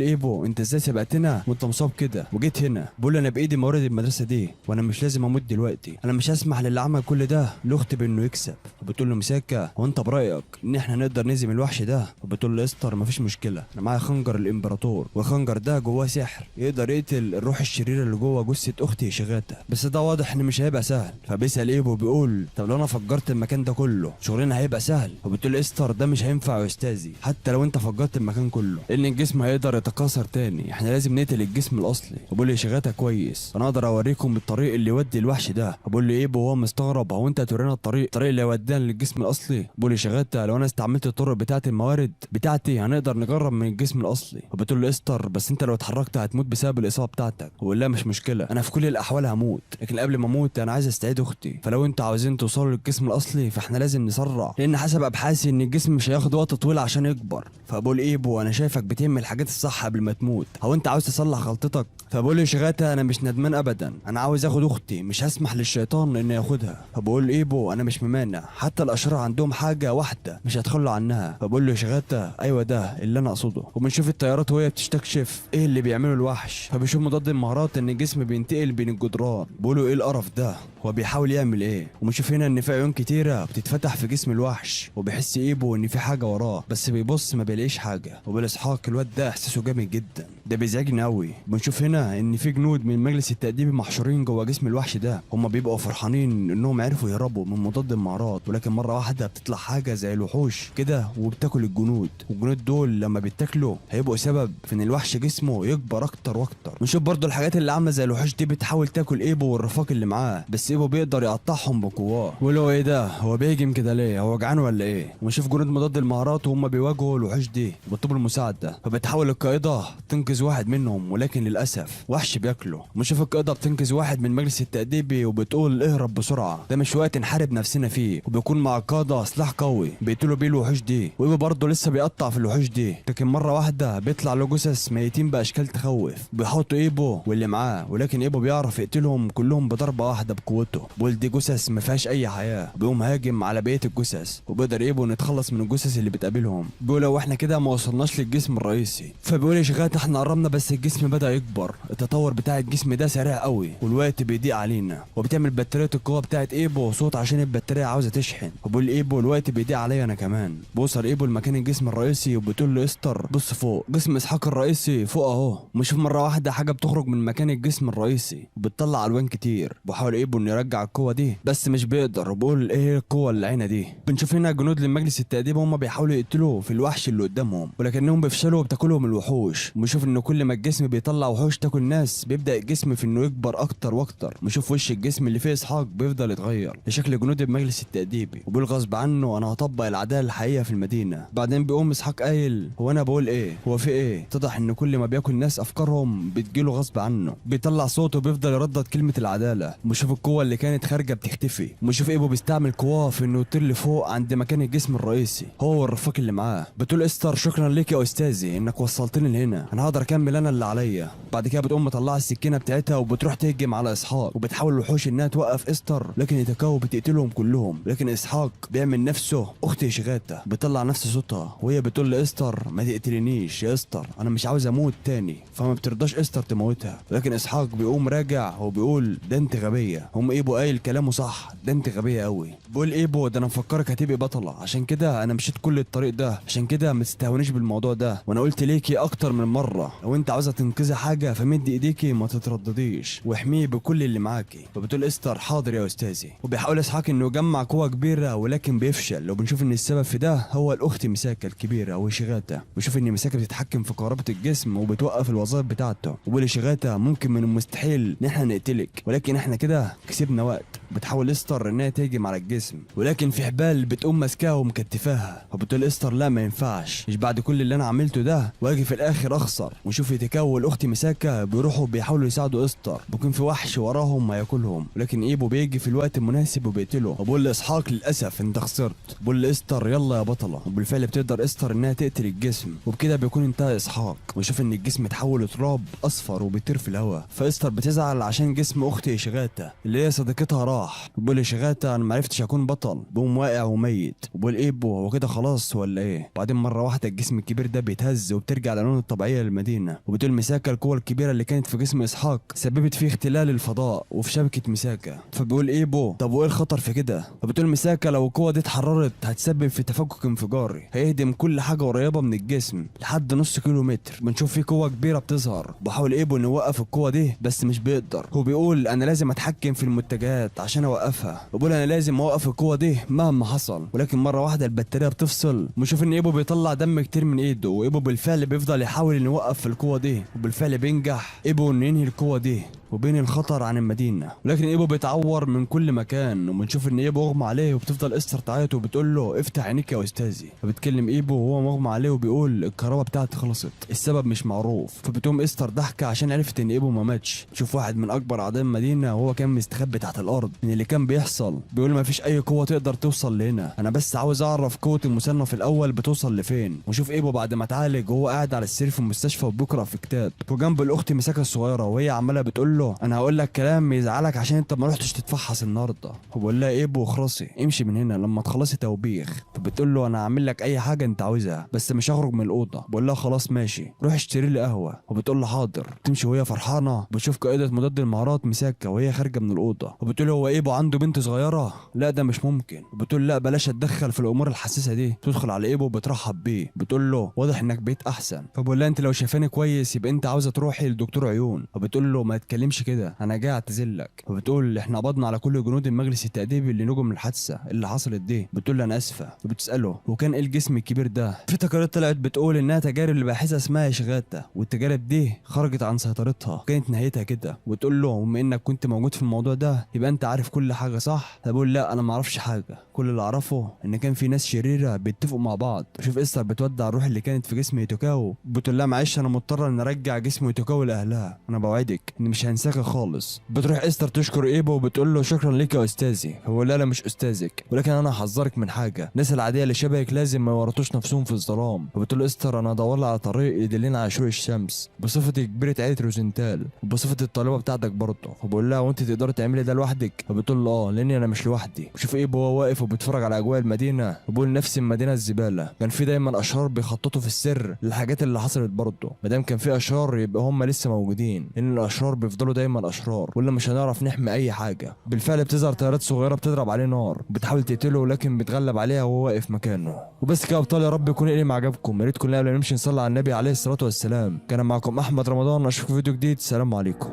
ايبو انت ازاي سبقتنا وانت مصاب كده وجيت هنا؟ بقول انا بايدي موارد المدرسه دي وانا مش لازم اموت دلوقتي، انا مش هسمح للي عمل كل ده لاختي بانه يكسب. وبتقول له ميساكا وانت برايك ان احنا نقدر نهزم الوحش ده؟ وبتقول له استر مفيش مشكله، انا معايا خنجر الامبراطور، والخنجر ده جواه سحر يقدر يقتل الروح الشريره اللي جوه جثه اختي شغاته، بس ده واضح ان مش هيبقى سهل. فبيسال ايبو بيقول طب لو انا فجرت المكان ده كله شغلنا هيبقى سهل؟ وبتقول استر ده مش هينفع يا استاذي حتى لو انت فجرت المكان كله، لان الجسم هيقدر يتكاثر تاني، احنا لازم نقتل الجسم الاصلي. وبقول لي شغاته كويس انا اقدر اوريكم الطريق اللي يودي الوحش ده. وبقول له ايبو وهو مستغرب مستغرب هو انت هتورينا الطريق اللي يودينا للجسم الاصلي؟ بقول له شغاته لو انا استعملت الطرق بتاعه الموارد بتاعتي هنقدر نجرب من الجسم الاصلي. فبتقول له استر بس انت لو اتحركت هتموت بسبب الاصابه بتاعتك. بقول لها مش مشكله، انا في كل الاحوال هموت، لكن قبل ما اموت انا عايز استعيد اختي، فلو انتوا عاوزين توصلوا للجسم الاصلي فاحنا لازم نسرع، لان حسب ابحاثي ان الجسم مش هياخد وقت طويل عشان يكبر. فبقول ايبو انا شايفك بتعمل الحاجات الصح قبل ما تموت، هو انت عاوز تصلح غلطتك؟ فبقول له شغاته انا مش ندمان ابدا، انا عاوز اخد اختي، مش هسمح للشيطان انه ياخدها. فبقول له ايبو انا مش ممانع، حتى الاشرار عندهم حاجه واحده مش هيتخلوا عنها. فبقول له شغاته ايوه ده اللي انا اقصده. وبنشوف الطيارات وهي بتستكشف ايه اللي بيعمله الوحش، فبيشوف مضاد المهارات ان الجسم بينتقل بين الجدران. بيقولوا ايه القرف ده، هو بيحاول يعمل ايه؟ وبنشوف هنا ان في عيون كتيره بتتفتح في جسم الوحش، وبيحس ايبو ان في حاجه وراه بس بيبص ما بيلاقيش حاجه. وبالاسحاق الواد ده احساسه جامد جدا، ده بيزعجني قوي. بنشوف هنا ان في جنود من مجلس التأديب محشورين جوه جسم الوحش ده، هم بيبقوا فرحانين انهم عرفوا يهربوا من مضاد المهارات، ولكن مره واحده بتطلع حاجه زي الوحوش كده وبتاكل الجنود، والجنود دول لما بيتاكلوا هيبقوا سبب في ان الوحش جسمه يكبر اكتر واكتر. بنشوف برضو الحاجات اللي عامله زي الوحوش دي بتحاول تاكل ايبو والرفاق اللي معاه، بس ايبو بيقدر يقطعهم بقواه. ولو ايه ده، هو بيهجم كده ليه، هو جعان ولا ايه؟ ونشوف جنود مضاد المهارات وهم بيواجهوا الوحوش دي وبيطلبوا المساعده، فبتحاول القائده تنقذ واحد منهم، ولكن للاسف وحش بياكله. ونشوف القائده بتنقذ واحد من مجلس التأديبي وبتقول اهرب بسرعه، ده مش وقت نحارب نفسنا فيه، وبيكون مع القاده سلاح قوي بيقتلوا بيه الوحوش دي، وايبو برضه لسه بيقطع في الوحوش دي، لكن مره واحده بيطلع له جثث ميتين باشكال تخوف، بيحطوا ايبو واللي معاه، ولكن ايبو بيعرف يقتلهم كلهم بضربه واحده بقوته. بيقول دي جثث ما فيهاش اي حياه، بيقوم هاجم على بقيه الجثث، وبيقدر ايبو نتخلص من الجثث اللي بتقابلهم. بيقول لو احنا كده ما وصلناش للجسم الرئيسي، فبيقول يا شغاله احنا قربنا بس الجسم بدا يكبر، التطور بتاع الجسم ده سريع قوي والوقت بيضيق علينا، وبتعمل بطاريه القوه بتاعت ايبو صوت عشان البطاريه عاوزه تشحن. وبيقول ايبو الوقت بيضيق عليا انا كمان. بوصل ايبو لمكان الجسم الرئيسي وبتقول له استر بص فوق، جسم اسحاق الرئيسي فوق اهو. ونشوف مره واحده حاجه بتخرج من مكان الجسم الرئيسي وبتطلع الوان كتير، بحاول ايبو انه يرجع القوه دي بس مش بيقدر، وبقول ايه هي القوه اللعينه دي. بنشوف هنا جنود لمجلس التأديب هم بيحاولوا يقتلوا في الوحش اللي قدامهم، ولكنهم بيفشلوا وبتاكلهم الوحوش. بنشوف ان كل ما الجسم بيطلع وحوش تاكل ناس بيبدا الجسم في انه يكبر اكتر واكتر. بنشوف وش الجسم اللي فيه اسحاق بيفضل يتغير لشكل جنود المجلس التأديبي، وبيقول غصب عنه انا هطبق العداله الحقيقيه في المدينه. بعدين بيقوم اسحاق قايل هو انا بقول ايه، هو في ايه؟ اتضح ان كل ما بياكل ناس افكارهم بتجيله غصب عنه، بيطلع صوته وبيفضل يردد كلمه العداله. بنشوف القوه اللي كانت خارجه بتختفي، بنشوف ايبو بيستعمل قواه في انه يطير لفوق عند مكان الجسم الرئيسي هو والرفاق اللي معاه. بتقول استر شكرا ليك يا استاذي انك وصلتني لهنا، انا هقدر اكمل انا اللي عليا. بعد كده بتقوم مطلعه السكينه بتاعتها وبتروح تهجم على اسحاق، وبتحاول الوحوش انها توقف استر لكن يتكاو بتقتلهم كلهم. لكن اسحاق بيعمل نفسه اختي شغاته، بيطلع نفس صوتها وهي بتقول لاستر ما تقتلنيش يا استر انا مش عاوز اموت تاني، فما بترضاش استر تموتها. لكن اسحاق بيقوم راجع وبيقول ده انت غبيه. هم ايبو قايل كلامه صح، ده انت غبيه قوي. بقول ايبو ده انا مفكرك هتبقي بطله، عشان كده انا مشيت كل الطريق ده، عشان كده ما تستهونيش بالموضوع ده، وانا قلت ليكي اكتر من مره لو انت عاوزه تنقذي حاجه فمد ايديكي ما تتردديش واحميه بكل اللي معاكي. فبتقول استر حاضر يا استاذي، وبيحاول اسحاق انه يجمع قوه كبيره ولكن بيفشل. وبنشوف ان السبب في ده هو الاخت مساكه الكبيره وشغاته. بنشوف ان مساكه بتتحكم في كهرباء الجسم وبتوقف الوظائف بتاعته، وبيقول شغاته ممكن من المستحيل ان احنا نقتلك، ولكن احنا كده كسبنا وقت. بتحاول استر انها تهجم على الجسم، ولكن في حبال بتقوم ماسكاها ومكتفاها. فبتقول استر لا ما ينفعش، مش بعد كل اللي انا عملته ده واجي في الاخر اخسر. ونشوف يتكاو والاخت مساكه بيروحوا بيحاولوا يساعدوا استر، بيكون في وحش وراهم هياكلهم، ولكن ايبو بيجي في الوقت المناسب وبيقتله. وبقول لاسحاق للاسف انت خسرت. بقول لاستر يلا يا بطله، وبالفعل بتقدر استر انها تقتل الجسم، وبكده بيكون انتهى اسحاق. ويشوف ان الجسم اتحول لتراب اصفر وبيطير في الهواء. فاستر بتزعل عشان جسم اختي شغاته اللي هي صديقتها راح. بقول شغاته انا ما عرفتش اكون بطل، بقوم واقع وميت. وبقول ايبو هو كده خلاص ولا ايه؟ بعدين مره واحده الجسم الكبير ده بيتهز وبترجع للون الطبيعيه للمدينه. وبتقول مساكه القوه الكبيره اللي كانت في جسم اسحاق سببت فيه اختلال الفضاء وفي شبكه مساكه. فبيقول ايبو طب وايه الخطر في كده؟ فبتقول مساكه لو القوه دي اتحررت هتسبب في تفكك انفجاري هيهدم كل حاجه قريبه من الجسم لحد نص كيلو متر. بنشوف في قوه كبيره بتظهر، بحاول ايبو انه يوقف القوه دي بس مش بيقدر. هو بيقول انا لازم اتحكم في المنتجات عشان اوقفها، وبقول انا لازم اوقف القوه دي مهما حصل. ولكن مره واحده البطاريه بتفصل، بشوف ان ايبو بيطلع دم كتير من ايده، وايبو بالفعل بيفضل يحاول انه يوقف في القوه دي، وبالفعل بينجح ايبو انه ينهي القوه دي وبين الخطر عن المدينه. ولكن ايبو بيتعور من كل مكان، وبنشوف ان ايبو اغمى عليه، وبتفضل استر تعيط وبتقول له افتح عينيك يا استاذي. فبتكلم ايبو وهو مغمى عليه وبيقول الكهرباء بتاعتي خلصت، السبب مش معروف. فبتقوم استر ضحكه عشان عرفت ان ايبو ما ماتش. تشوف واحد من اكبر اعضاء المدينه وهو كان مستخبي تحت الارض من اللي كان بيحصل، بيقول ما فيش اي قوه تقدر توصل لهنا، انا بس عاوز اعرف قوه المصنف الاول بتوصل لفين. وشوف ايبو بعد ما اتعالج وهو قاعد على السرير في المستشفى وبيقرا في كتاب، وجنب الاخت مساكه الصغيره وهي عماله بتقول له انا هقول لك كلام يزعلك عشان انت ما رحتش تتفحص النهارده. وبقول لها ايبو اخرسي امشي من هنا لما تخلصي توبيخ. فبتقول له انا هعمل لك اي حاجه انت عاوزها بس مش هخرج من الاوضه. بقول لها خلاص ماشي روح اشتري لي قهوه. وبتقول له حاضر. تمشي وهي فرحانه. بتشوف قائده مضاد المهارات مساكه وهي خارجه من الاوضه، وبتقول له هو ايبو عنده بنت صغيره؟ لا ده مش ممكن. وبتقول لا بلاش اتدخل في الامور الحساسه دي. تدخل على ايبو وبترحب بيه، بتقول له واضح انك بقيت احسن. فبقول لها انت لو شايفاني كويس يبقى انت عاوزه تروحي لدكتور عيون. وبتقول له ما تتكلمش كده انا جاي اعتذر لك. وبتقول احنا قبضنا على كل جنود المجلس التأديبي اللي نجوا من الحادثه اللي حصلت دي. بتقول له انا اسفه. وبتساله وكان ايه الجسم الكبير ده؟ في تقارير طلعت بتقول انها تجارب لباحثه اسمها شغاته، والتجارب دي خرجت عن سيطرتها، كانت نهايتها كده. وتقول له بما انك كنت موجود في الموضوع ده يبقى انت عارف كل حاجه صح؟ فبقول لا انا ما اعرفش حاجه، كل اللي اعرفه ان كان في ناس شريره بيتفقوا مع بعض. شوف استر بتودع الروح اللي كانت في جسم يوتوكاو، بتقول لها معلش انا مضطره ان ارجع جسم يوتوكاو لاهلها، انا بوعدك اني مش هنساك خالص. بتروح استر تشكر ايبو وبتقول له شكرا ليك يا استاذي. هو لا مش استاذك، ولكن انا هحذرك من حاجه، الناس العاديه اللي شبهك لازم ما يورطوش نفسهم في الظلام. وبتقول له استر انا هدور على طريق يدلنا على شروق الشمس بصفتي كبيره عيله روزنتال وبصفه الطالبه بتاعتك برضه. وبقول لها وانت تقدري تعملي ده لوحدك؟ وبتقول له اه لاني انا مش لوحدي. وشوف ايبو وهو واقف وبيتفرج على اجواء المدينه وبيقول نفس المدينه الزباله، كان في دايما اشرار بيخططوا في السر للحاجات اللي حصلت برضه، ما دام كان في اشرار يبقى هم لسه موجودين، لان الاشرار بيفضلوا دايما اشرار ولا مش هنعرف نحمي اي حاجه. بالفعل بتظهر طيارات صغيره بتضرب عليه نار بتحاول تقتله، لكن بتغلب عليها وهو واقف مكانه. وبس كده يا ابطال، يا رب يكون الانمي عجبكم، يا ريت كلنا قبل ما نمشي نصلي على النبي عليه الصلاه والسلام. كان معكم احمد رمضان، اشوفكم في فيديو جديد، سلام عليكم.